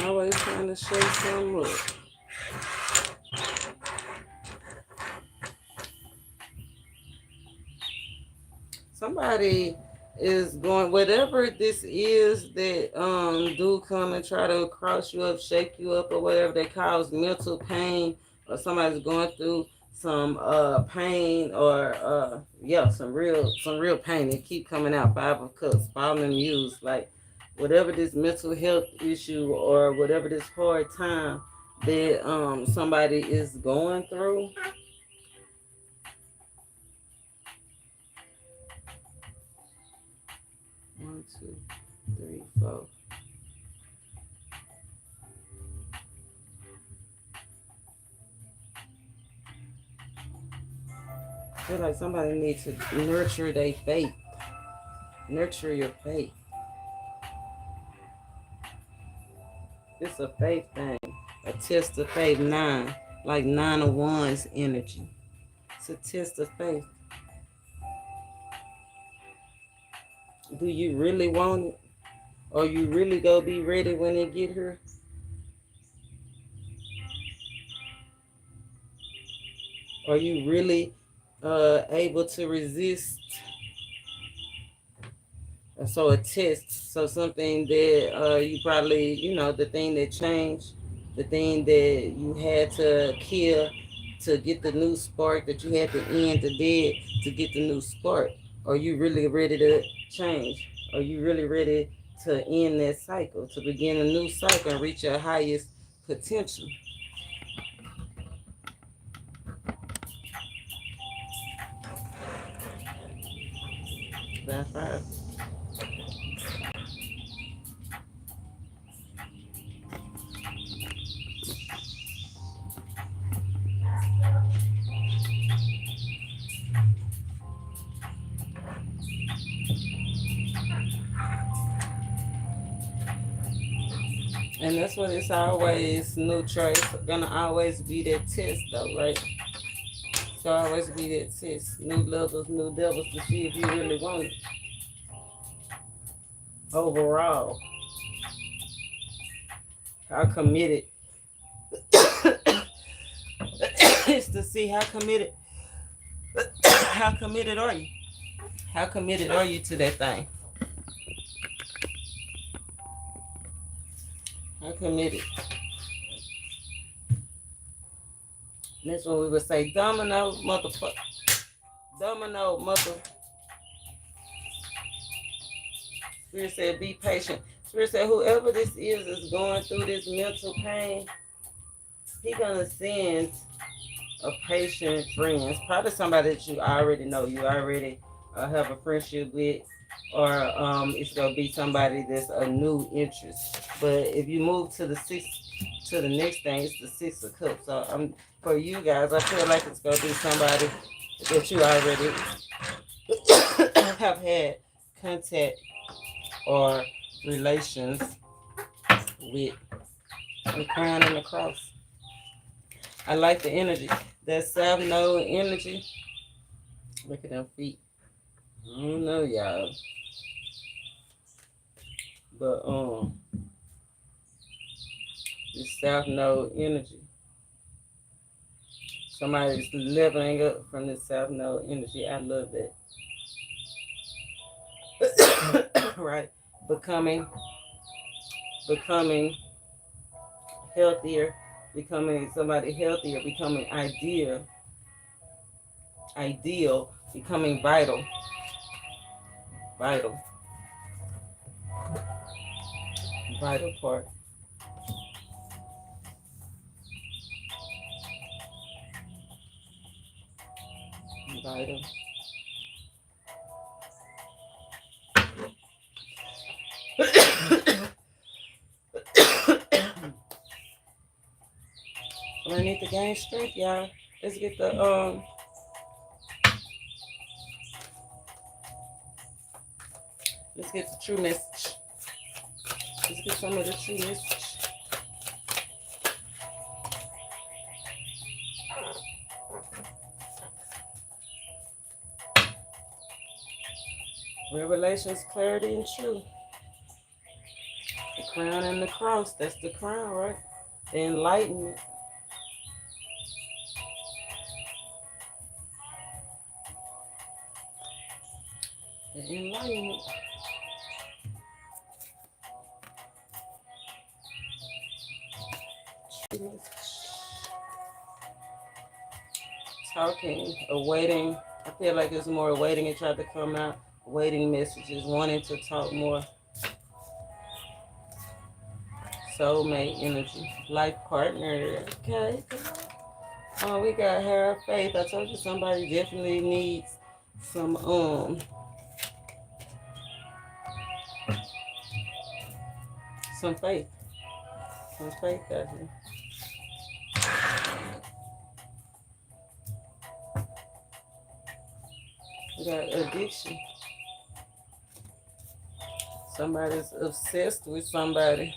Always trying to shake something up. Somebody is going, whatever this is that do come and try to cross you up, shake you up, or whatever, that cause mental pain, or somebody's going through some pain, or some real pain. They keep coming out. 5 of Cups, falling used, like whatever this mental health issue or whatever this hard time that somebody is going through. One, 2, 3, 4. I feel like somebody needs to nurture their faith. Nurture your faith. It's a faith thing. A test of faith. 9. Like 9 of Wands energy. It's a test of faith. Do you really want it? Or you really gonna be ready when it get here? Are you really able to resist? So a test, so something that you probably, the thing that changed, the thing that you had to kill to get the new spark, that you had to end the dead to get the new spark. Are you really ready to change? Are you really ready to end that cycle, to begin a new cycle and reach your highest potential? That's 5. And that's what it's always neutral. It's gonna always be that test though, right? It's always be that test. New levels, new devils, to see if you really want it. Overall. How committed it's to see how committed How committed are you? How committed are you to that thing? How committed? That's when we would say, domino, motherfucker. Domino, mother. Spirit said, be patient. Spirit said, whoever this is going through this mental pain, he gonna send a patient friend. It's probably somebody that you already know, you already have a friendship with, or it's gonna be somebody that's a new interest. But if you move to the next thing, it's the 6 of Cups. So for you guys, I feel like it's gonna be somebody that you already have had contact or relations with. The crown and the cross. I like the energy. That South Node energy. Look at them feet. I don't know, y'all. But this South Node energy. Somebody's leveling up from the South Node energy. I love that. Right. Becoming healthier, becoming somebody healthier, becoming ideal, becoming vital part. Vital. I need to gain strength, y'all. Let's get the true message. Let's get some of the true message. Revelations, clarity, and truth. The crown and the cross. That's the crown, right? The enlightenment. The enlightenment. Talking, awaiting. I feel like it's more awaiting. It tried to come out. Waiting messages, wanting to talk more. Soulmate energy, life partner. Okay. Oh, we got Heir, faith. I told you somebody definitely needs some faith. Some faith out here. We got addiction. Somebody's obsessed with somebody.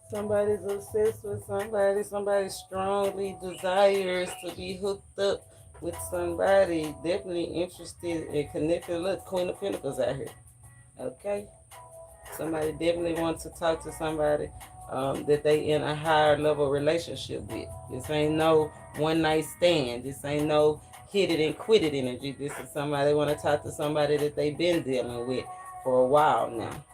Somebody's obsessed with somebody. Somebody strongly desires to be hooked up with somebody. Definitely interested and connected. Look, Queen of Pentacles out here. Okay? Somebody definitely wants to talk to somebody that they in a higher level relationship with. This ain't no one night stand. This ain't no hit it and quit it energy. This is somebody want to talk to somebody that they've been dealing with for a while now.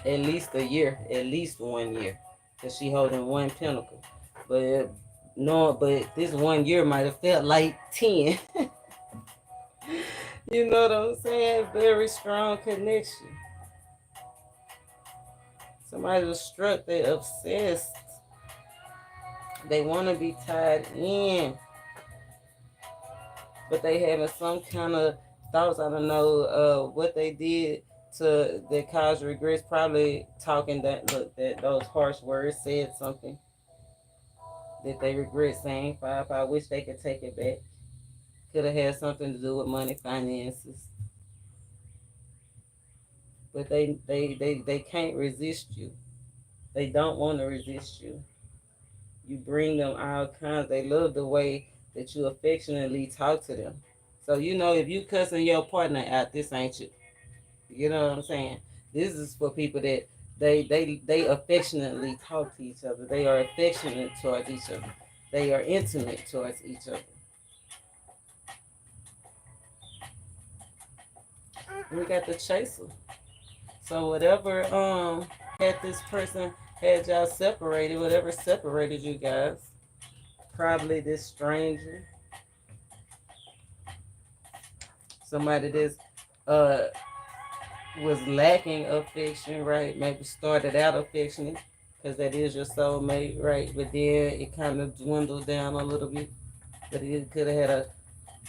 At least a year, at least 1 year, because she holding one pentacle. But this 1 year might have felt like 10. You know what I'm saying? Very strong connection. Somebody was struck, they obsessed. They want to be tied in. But they having some kind of thoughts. I don't know what they did that caused regrets. Probably talking that those harsh words said something that they regret saying. I wish they could take it back. Could have had something to do with money, finances. But they can't resist you. They don't want to resist you. You bring them all kinds. They love the way that you affectionately talk to them. So if you cussing your partner out, this ain't you. You know what I'm saying? This is for people that they affectionately talk to each other. They are affectionate towards each other. They are intimate towards each other. We got the chaser. So whatever had this person had y'all separated, whatever separated you guys, probably this stranger, somebody that's was lacking affection, right? Maybe started out affectionate because that is your soulmate, right? But then it kind of dwindled down a little bit. But it could have had a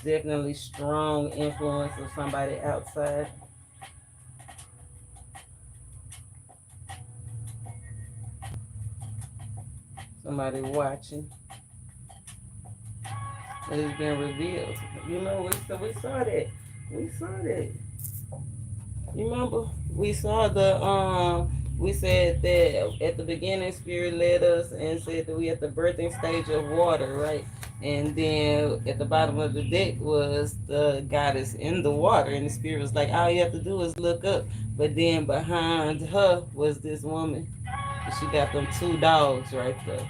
definitely strong influence of somebody outside. Somebody watching. It has been revealed. You know, we saw that. We saw that. You remember? We saw we said that at the beginning Spirit led us and said that we at the birthing stage of water, right? And then at the bottom of the deck was the goddess in the water, and the Spirit was like, all you have to do is look up. But then behind her was this woman. And she got them two dogs right there.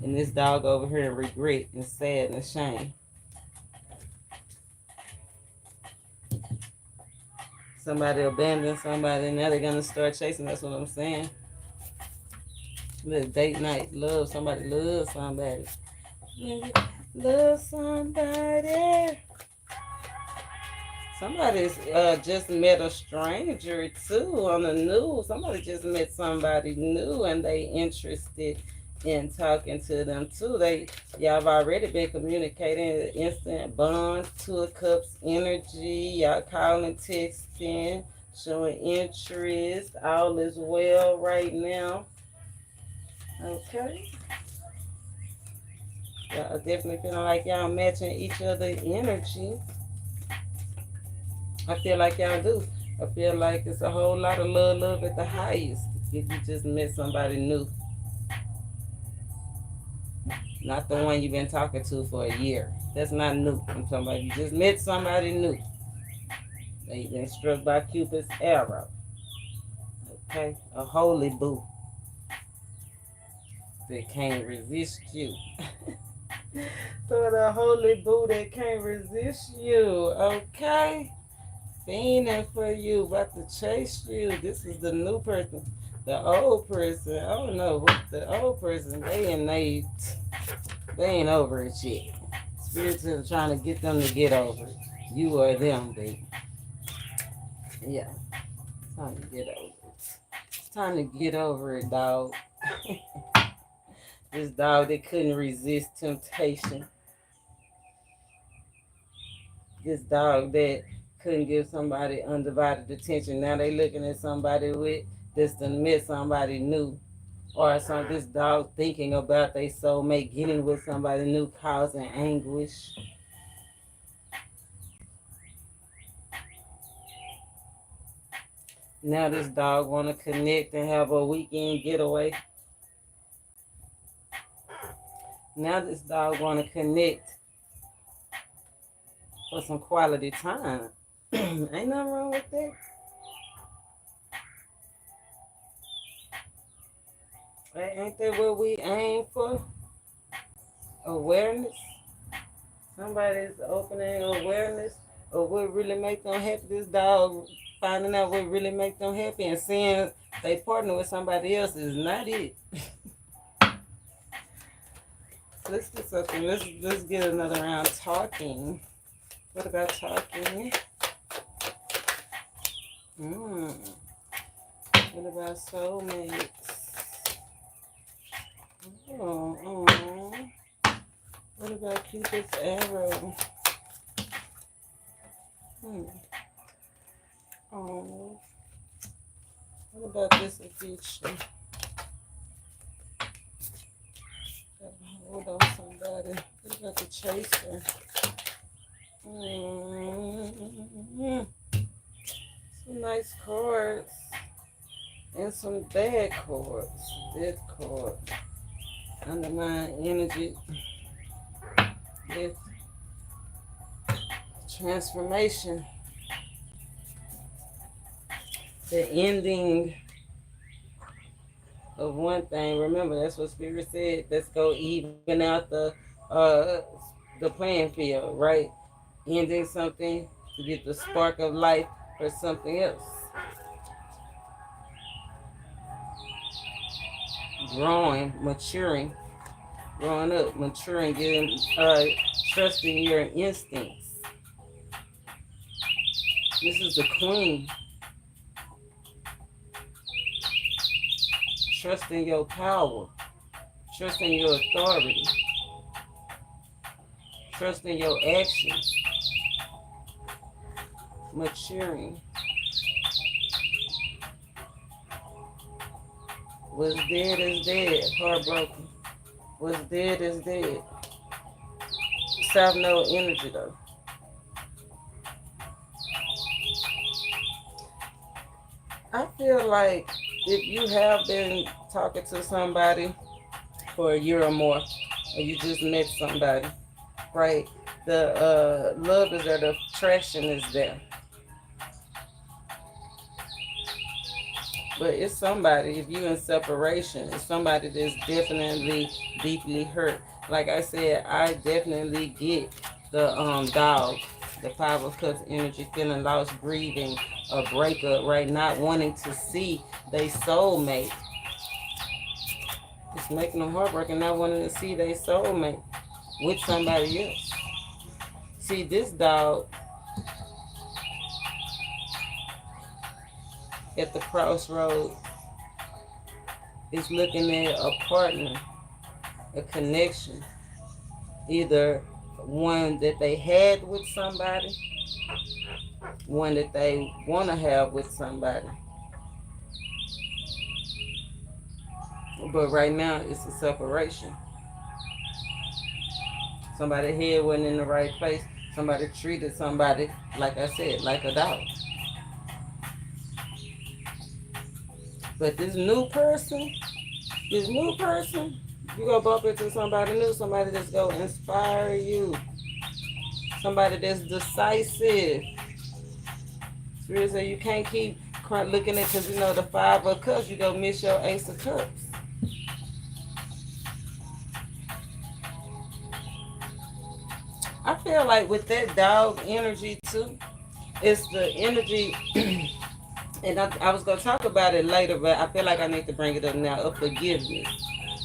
And this dog over here in regret and sad and shame. Somebody abandoned somebody, now they're gonna start chasing. That's what I'm saying. Little date night, love somebody, love somebody. Love somebody. Somebody's just met a stranger too on the news. Somebody just met somebody new and they interested in talking to them too. Y'all have already been communicating instant bonds, two of cups energy, y'all calling, texting, showing interest. All is well right now. Okay. Y'all definitely feeling like y'all matching each other's energy. I feel like y'all do. I feel like it's a whole lot of love at the highest if you just met somebody new. Not the one you've been talking to for a year. That's not new. I'm talking about you just met somebody new. They've been struck by Cupid's arrow. Okay? A holy boo that can't resist you. So the holy boo that can't resist you. Okay? Fiending for you, about to chase you. This is the new person. The old person, I don't know what the old person, they ain't over it yet. Spirits are trying to get them to get over it. You or them, baby. Yeah. It's time to get over it. It's time to get over it, dog. This dog that couldn't resist temptation. This dog that couldn't give somebody undivided attention. Now they looking at somebody with this to met somebody new. Or this dog thinking about their soulmate getting with somebody new, causing anguish. Now this dog want to connect and have a weekend getaway. Now this dog want to connect for some quality time. Ain't nothing wrong with that. Ain't that what we aim for? Awareness. Somebody's opening awareness of what really make them happy. This dog finding out what really make them happy and seeing they partner with somebody else is not it. Let's get something. Let's get another round talking. What about talking? What about soulmates? What about Cupid's arrow? What about this addiction? Hold on, somebody. What about the chaser? Some nice cards and some bad cards. Death card. Undermine energy. Death. Transformation. The ending of one thing. Remember, that's what Spirit said. Let's go even out uh the playing field, right? Ending something to get the spark of life for something else. Growing, maturing, growing up, maturing, getting trusting your instincts. This is the Queen. Trusting your power, trusting your authority, trusting your actions, maturing. What's dead is dead, heartbroken. What's dead is dead. South Node energy though. I feel like if you have been talking to somebody for a year or more, or you just met somebody, right? The love is there, the attraction is there. But it's somebody, if you in separation, it's somebody that's definitely deeply hurt. Like I said, I definitely get the dog, the Five of Cups energy, feeling lost, grieving, a breakup, right? Not wanting to see their soulmate. It's making them heartbroken, not wanting to see their soulmate with somebody else. See, this dog at the crossroad is looking at a partner, a connection, either one that they had with somebody, one that they want to have with somebody. But right now, it's a separation. Somebody's head wasn't in the right place. Somebody treated somebody, like I said, like a dog. But this new person, you're gonna bump into somebody new, somebody that's gonna inspire you, somebody that's decisive. Spirit said you can't keep looking at, because you know the Five of Cups, you're gonna miss your Ace of Cups. I feel like with that dog energy too, it's the energy, and I was going to talk about it later, but I feel like I need to bring it up now, of forgiveness.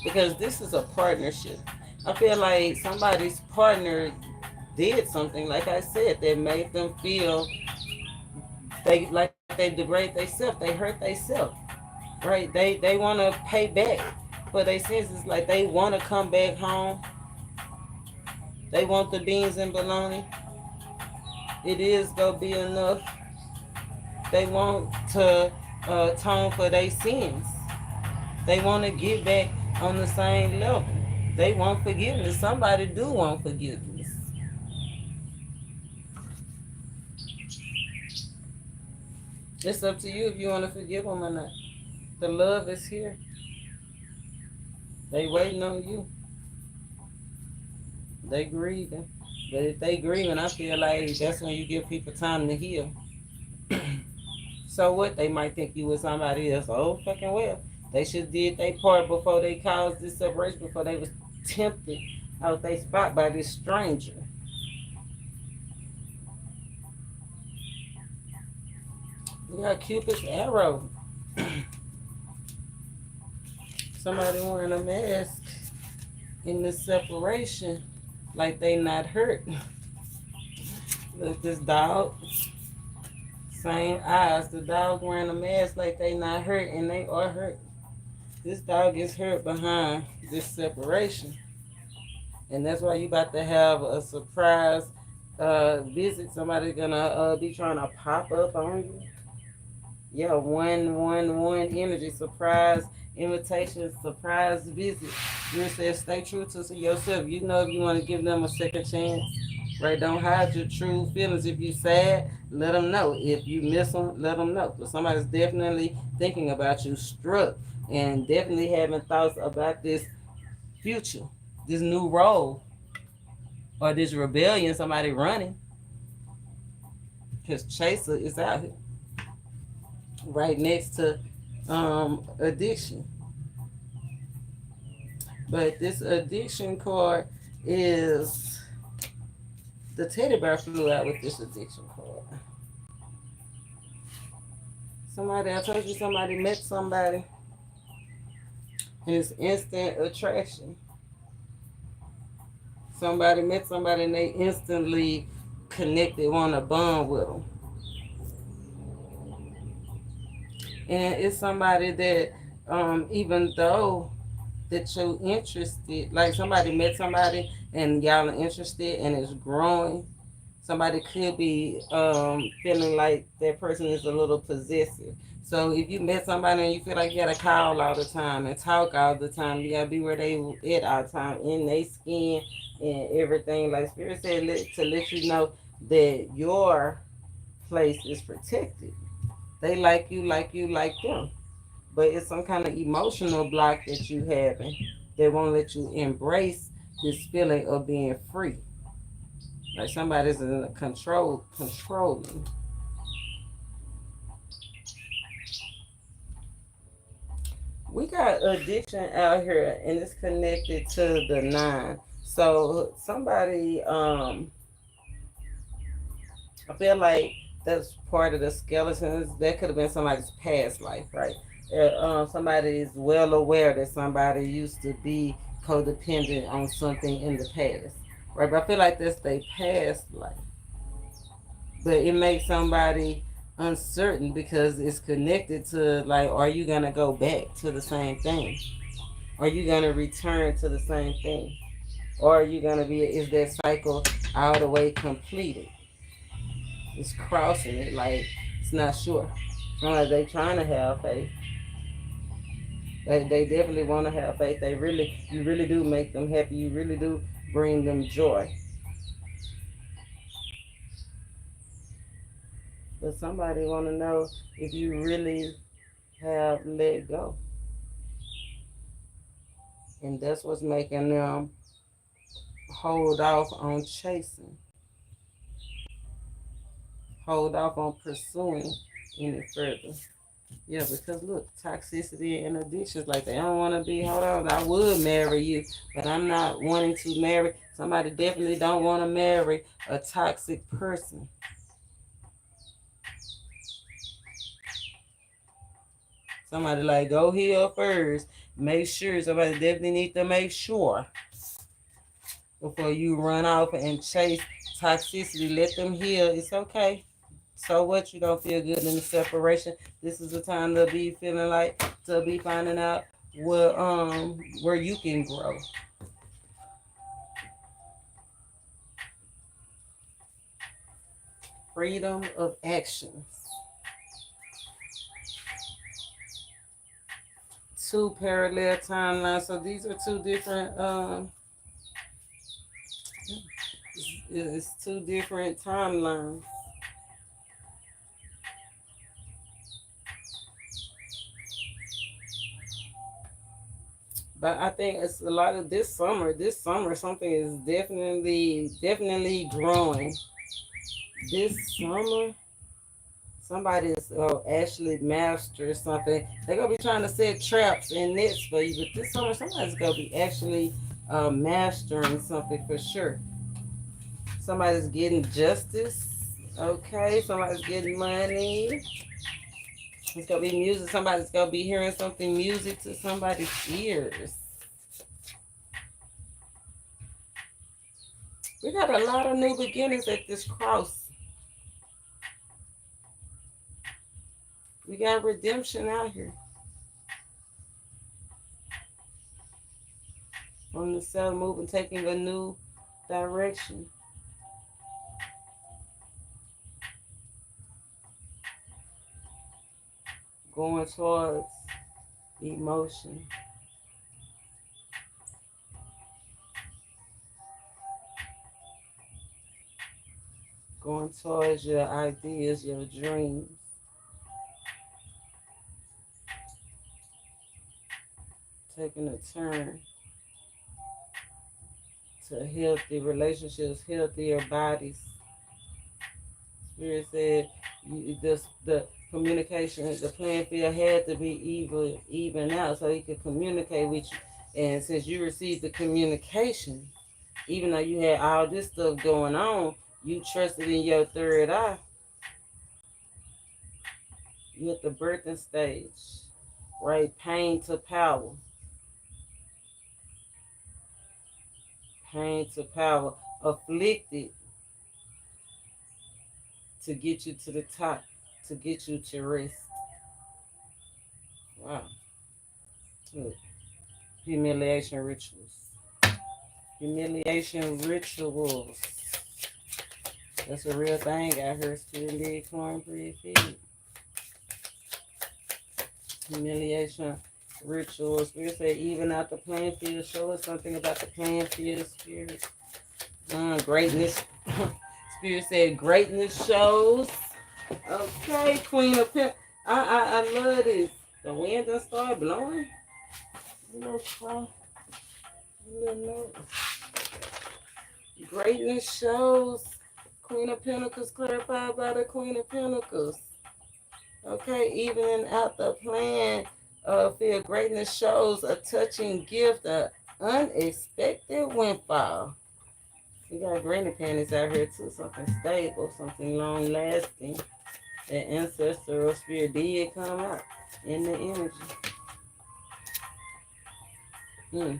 Because this is a partnership. I feel like somebody's partner did something, like I said, that made them feel they degrade themselves, they hurt themselves, right? They want to pay back for their sins. It's like they want to come back home. They want the beans and bologna. It is going to be enough. They want to atone for their sins. They want to get back on the same level. They want forgiveness. Somebody do want forgiveness. It's up to you if you want to forgive them or not. The love is here. They waiting on you. They grieving. But if they grieving, I feel like that's when you give people time to heal. So what? They might think you was somebody else. Oh, fucking well. They should did their part before they caused this separation, before they was tempted out their spot by this stranger. We got Cupid's arrow. Somebody wearing a mask in this separation, like they not hurt. Look, this dog, same eyes. The dog wearing a mask like they not hurt, and they are hurt. This dog is hurt behind this separation. And that's why you about to have a surprise visit. Somebody gonna be trying to pop up on you. Yeah, 111 energy, surprise invitation, surprise visit. You said stay true to yourself. You know if you want to give them a second chance, right? Don't hide your true feelings. If you sad, let them know. If you miss them, let them know. But somebody's definitely thinking about you, struck, and definitely having thoughts about this future, this new role, or this rebellion, somebody running. Because Chaser is out here, right next to addiction. But this addiction card is the teddy bear flew out with this addiction card. Somebody, I told you somebody met somebody and it's instant attraction. Somebody met somebody and they instantly connected, want to bond with them. And it's somebody that, even though that you're interested, like somebody met somebody and y'all are interested and it's growing, somebody could be feeling like that person is a little possessive. So if you met somebody and you feel like you gotta call all the time and talk all the time, you gotta be where they at all the time, in their skin and everything. Like Spirit said, to let you know that your place is protected. They like you, like you, like them. But it's some kind of emotional block that you having that won't let you embrace this feeling of being free. Like somebody's in controlling. We got addiction out here and it's connected to the nine. So somebody, I feel like that's part of the skeletons. That could have been somebody's past life, right? Somebody is well aware that somebody used to be codependent on something in the past, right? But I feel like that's their past life. But it makes somebody uncertain because it's connected to, like, are you gonna go back to the same thing? Are you gonna return to the same thing? Or are you gonna be, is that cycle all the way completed? It's crossing it, like it's not sure. Like they trying to have faith. They definitely want to have faith. You really do make them happy. You really do bring them joy. But somebody want to know if you really have let go. And that's what's making them hold off on chasing, hold off on pursuing any further. Yeah, because look, toxicity and addictions, like they don't want to be, hold on, I would marry you, but I'm not wanting to marry. Somebody definitely don't want to marry a toxic person. Somebody like, go heal first. Make sure, somebody definitely need to make sure before you run off and chase toxicity. Let them heal. It's okay. So what? You don't feel good in the separation. This is the time to be feeling like, to be finding out where you can grow. Freedom of action. Two parallel timelines. So these are two different it's two different timelines. But I think it's a lot of this summer. This summer, something is definitely growing. This summer, somebody is actually master something. They're gonna be trying to set traps and nets for you, but this summer, somebody's gonna be actually mastering something for sure. Somebody's getting justice. Okay, somebody's getting money. It's gonna be music. Somebody's gonna be hearing something music to somebody's ears. We got a lot of new beginnings at this cross. We got redemption out here. On the cell moving, taking a new direction. Going towards emotion. Going towards your ideas, your dreams. Taking a turn to healthy relationships, healthier bodies. Spirit said the communication, the playing field had to be even out so he could communicate with you And since you received the communication, even though you had all this stuff going on, you trusted in your third eye. You at the birthing stage, right? Pain to power. Pain to power. Afflicted to get you to the top, to get you to rest. Wow. Look. Humiliation rituals. Humiliation rituals. That's a real thing. I heard still leg cornbread feed. Humiliation rituals. We say even out the playing field, show us something about the playing field, spirit. Greatness. Spirit said greatness shows. Okay, Queen of Pimp. I love this. The wind done started blowing. A little cry. A little note. Greatness shows. Queen of Pentacles clarified by the Queen of Pentacles. Okay, even in out the plan field, greatness shows a touching gift, an unexpected windfall. We got granny panties out here too, something stable, something long lasting. That ancestral spirit did come out in the energy. What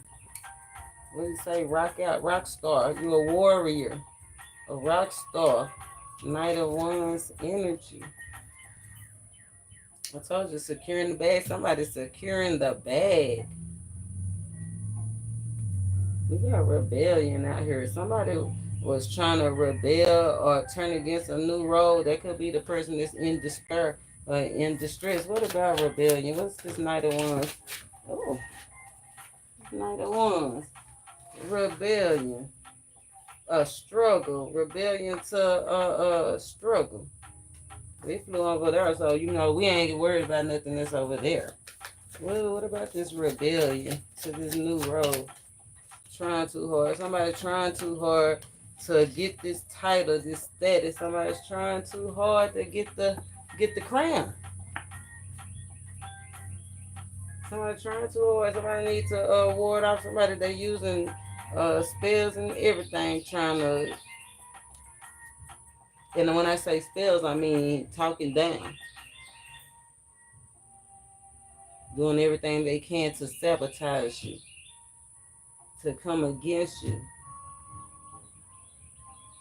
do you say? Rock out, rock star. You a warrior, a rock star, Knight of Wands energy. I told you, securing the bag. Somebody's securing the bag. We got rebellion out here. Somebody was trying to rebel or turn against a new road. That could be the person that's in despair or in distress. What about rebellion? What's this Knight of Wands? Oh, Knight of Wands. Rebellion. A struggle. Rebellion to struggle. We flew over there, so you know we ain't worried about nothing that's over there. Well, what about this rebellion to this new road? Trying too hard. Somebody trying too hard to get this title, this status. Somebody's trying too hard to get the crown. Somebody trying too hard. Somebody needs to ward off somebody. They using spells and everything, trying to. And when I say spells, I mean talking down. Doing everything they can to sabotage you. To come against you.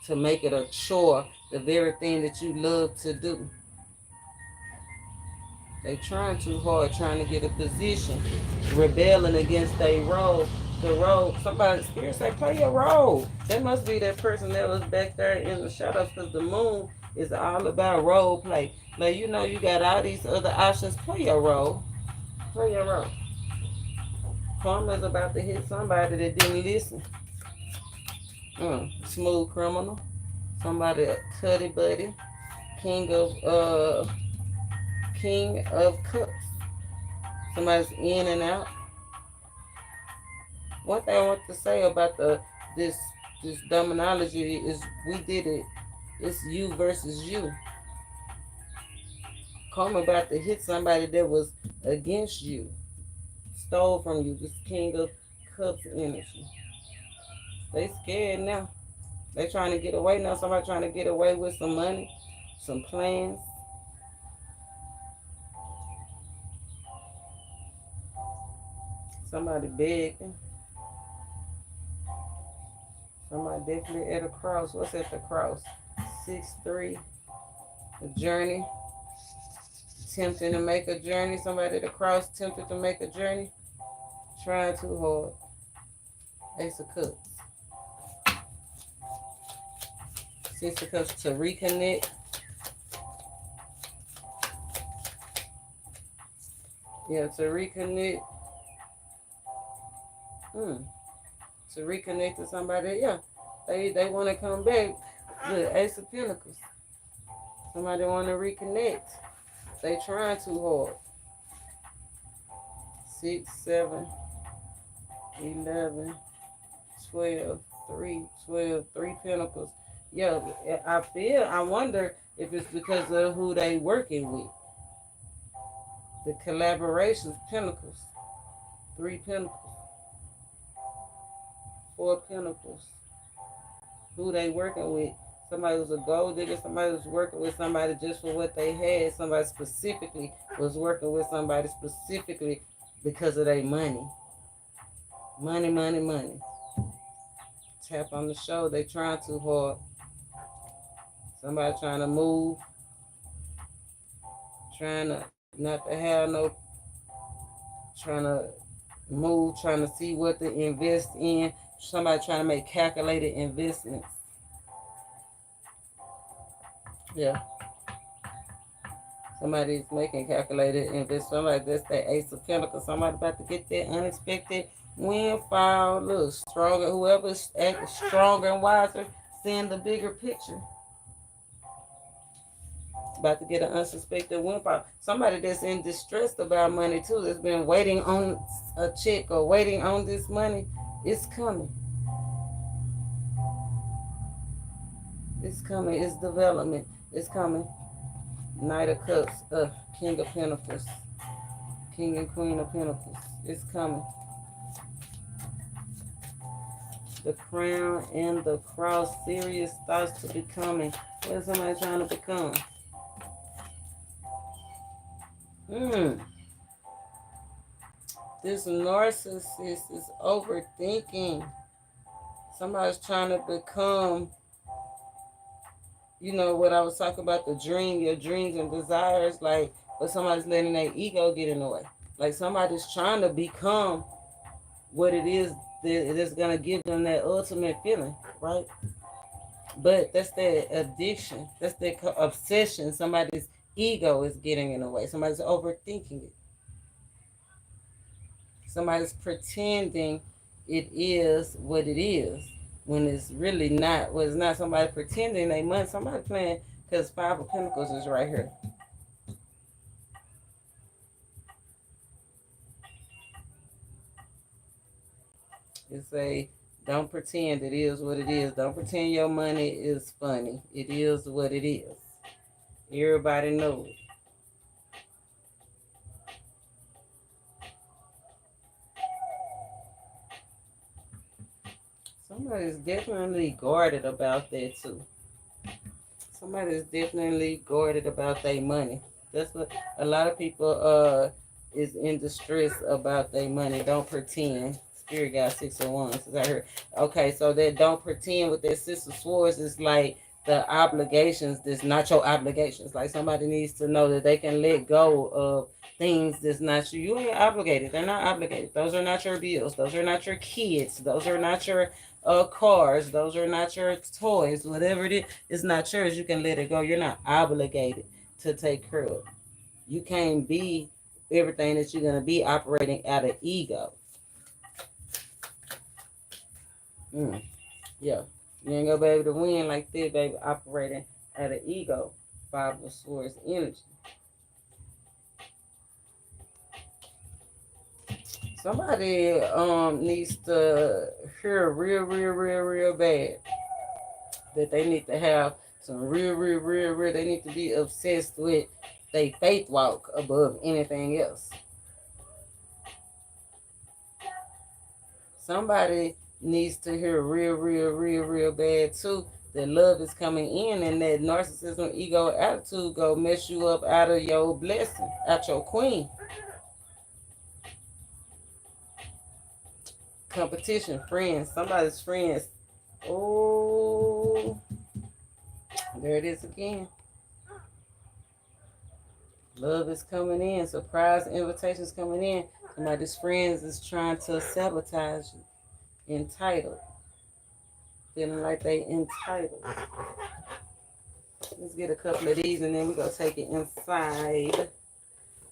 To make it a chore. The very thing that you love to do. They trying too hard, trying to get a position. Rebelling against their role. The role, somebody, spirit say, play your role. That must be that person that was back there in the shadows, because the moon is all about role play. Like, you know, you got all these other options. Play your role. Play your role. Karma's about to hit somebody that didn't listen. Smooth criminal. Somebody a cutty buddy. King of Cups. Somebody's in and out. One thing I want to say about this dominology is we did it. It's you versus you. Karma about to hit somebody that was against you. Stole from you. This King of Cups energy. They scared now. They trying to get away now. Somebody trying to get away with some money, some plans. Somebody begging. Somebody definitely at a cross. What's at the cross? 6-3. A journey. Tempting to make a journey. Somebody at the cross tempted to make a journey. Trying too hard. Ace of Cups. 6 of Cups to reconnect. Yeah, to reconnect. To reconnect to somebody, yeah. They want to come back. The Ace of Pentacles. Somebody want to reconnect. They trying too hard. 6, 7, 11, 12, 3, 12, 3 Pentacles. Yeah, I wonder if it's because of who they working with. The collaborations, Pentacles. 3 Pentacles. Four of Pentacles. Who they working with? Somebody was a gold digger. Somebody was working with somebody just for what they had. Somebody specifically was working with somebody specifically because of their money. Money, money, money. Tap on the shoulder. They trying too hard. Somebody trying to move. Trying to not to have no. Trying to move. Trying to see what to invest in. Somebody trying to make calculated investments. Yeah. Somebody's making calculated investments. Somebody that's that Ace of Pentacles. Somebody about to get that unexpected windfall. Look, stronger. Whoever's stronger and wiser, seeing the bigger picture. About to get an unsuspected windfall. Somebody that's in distress about money too, that's been waiting on a check or waiting on this money. It's coming. It's coming. It's development. It's coming. Knight of Cups. King of Pentacles. King and Queen of Pentacles. It's coming. The Crown and the Cross. Serious thoughts to becoming. What is somebody trying to become? This narcissist is overthinking. Somebody's trying to become, you know, what I was talking about, the dream, your dreams and desires, like, but somebody's letting their ego get in the way. Like somebody's trying to become what it is that's going to give them that ultimate feeling, right? But that's that addiction. That's that obsession. Somebody's ego is getting in the way. Somebody's overthinking it. Somebody's pretending it is what it is when it's really not. Well, it's not. Somebody pretending they money. Somebody playing, because Five of Pentacles is right here. It's a, don't pretend it is what it is. Don't pretend your money is funny. It is what it is. Everybody knows. Somebody's definitely guarded about that too. Somebody's definitely guarded about their money. That's what a lot of people is in distress about their money. Don't pretend. Spirit got 6 of Wands. I heard. Okay, so that don't pretend with that 6 of Swords is like the obligations that's not your obligations. Like somebody needs to know that they can let go of things that's not you. You ain't obligated. They're not obligated. Those are not your bills. Those are not your kids. Those are not your cars. Those are not your toys. Whatever it is, it's not yours. You can let it go. You're not obligated to take care of. You can't be everything that you're going to be operating out of ego. Yeah. You ain't gonna be able to win like that, baby, operating at an ego. Five of Swords energy. Somebody needs to hear real bad that they need to have some real. They need to be obsessed with their faith walk above anything else. Somebody needs to hear real bad too, that love is coming in, and that narcissism, ego, attitude go mess you up out of your blessing, out your queen. Competition, friends, somebody's friends. Oh, there it is again. Love is coming in, surprise invitations coming in. Somebody's friends is trying to sabotage you. Entitled. Feeling like they entitled. Let's get a couple of these and then we're going to take it inside.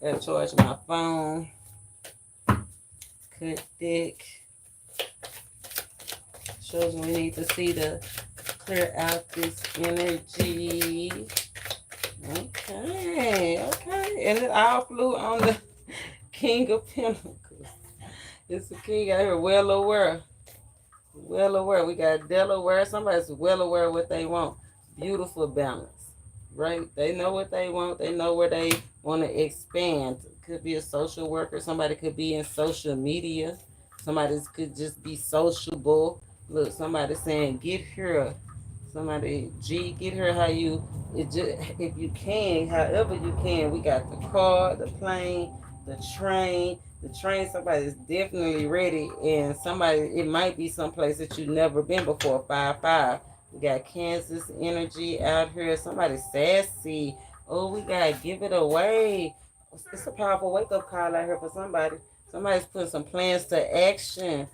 Gotta charge my phone. Cut deck. Shows we need to see to clear out this energy. Okay. And it all flew on the King of Pentacles. It's the king out here, well aware. We got Delaware. Somebody's well aware of what they want. Beautiful balance, right? They know what they want. They know where they want to expand. Could be a social worker. Somebody could be in social media. Somebody could just be sociable. Look, somebody saying, get here. Somebody, G, get her how you, it just, if you can, however you can. We got the car, the plane, the train. The train, somebody's definitely ready. And somebody, it might be someplace that you've never been before. 5-5. We got Kansas energy out here. Somebody sassy. Oh, we got give it away. It's a powerful wake-up call out here for somebody. Somebody's putting some plans to action.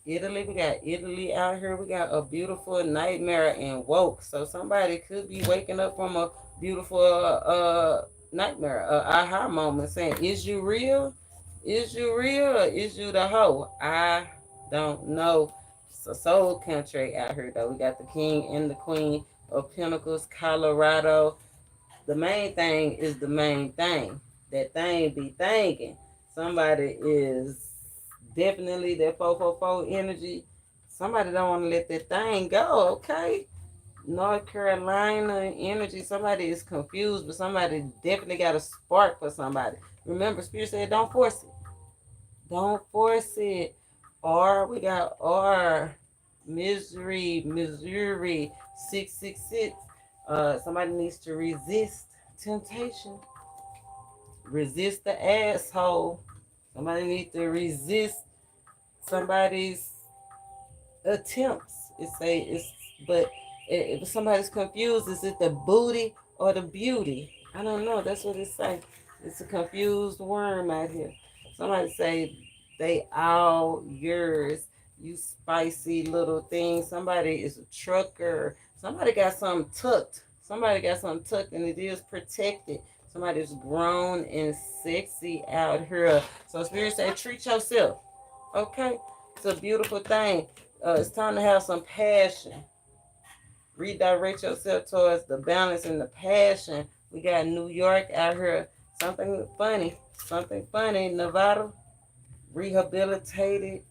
Italy, we got Italy out here. We got a beautiful nightmare and woke. So somebody could be waking up from a beautiful nightmare, aha moment, saying, "Is you real? Is you real? Or is you the hoe?" I don't know. It's a soul country out here though. We got the King and the Queen of Pentacles, Colorado. The main thing is the main thing. That thing be thinking. Somebody is definitely that 444 energy. Somebody don't want to let that thing go, okay? North Carolina energy. Somebody is confused, but somebody definitely got a spark for somebody. Remember, Spirit said, don't force it. Don't force it. R, we got R. Missouri, 666. Somebody needs to resist temptation. Resist the asshole. Somebody needs to resist somebody's attempts. But if somebody's confused, is it the booty or the beauty? I don't know. That's what it say. It's a confused worm out here. Somebody say they all yours. You spicy little thing. Somebody is a trucker. Somebody got something tucked. Somebody got something tucked and it is protected. Somebody's grown and sexy out here. So Spirit say, treat yourself. Okay? It's a beautiful thing. It's time to have some passion. Redirect yourself towards the balance and the passion. We got New York out here. Something funny. Nevada. Rehabilitated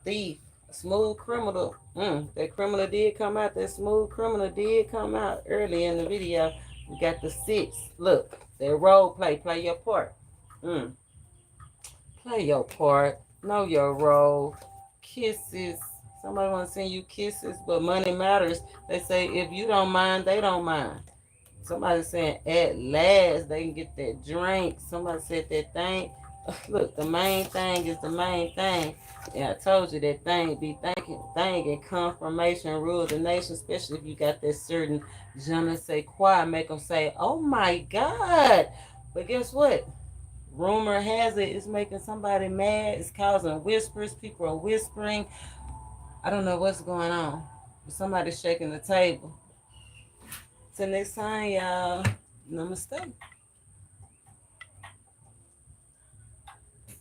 thief. Smooth criminal. That criminal did come out. That smooth criminal did come out early in the video. We got the 6. Look, that role play. Play your part. Play your part. Know your role. Kisses. Somebody want to send you kisses, but money matters. They say if you don't mind, they don't mind. Somebody saying at last they can get that drink. Somebody said that thing. Look, the main thing is the main thing. And I told you that thing be thing and confirmation rule the nation, especially if you got that certain je ne sais quoi, make them say, oh my God. But guess what? Rumor has it it's making somebody mad. It's causing whispers. People are whispering. I don't know what's going on. But somebody's shaking the table. Till next time, y'all. Namaste.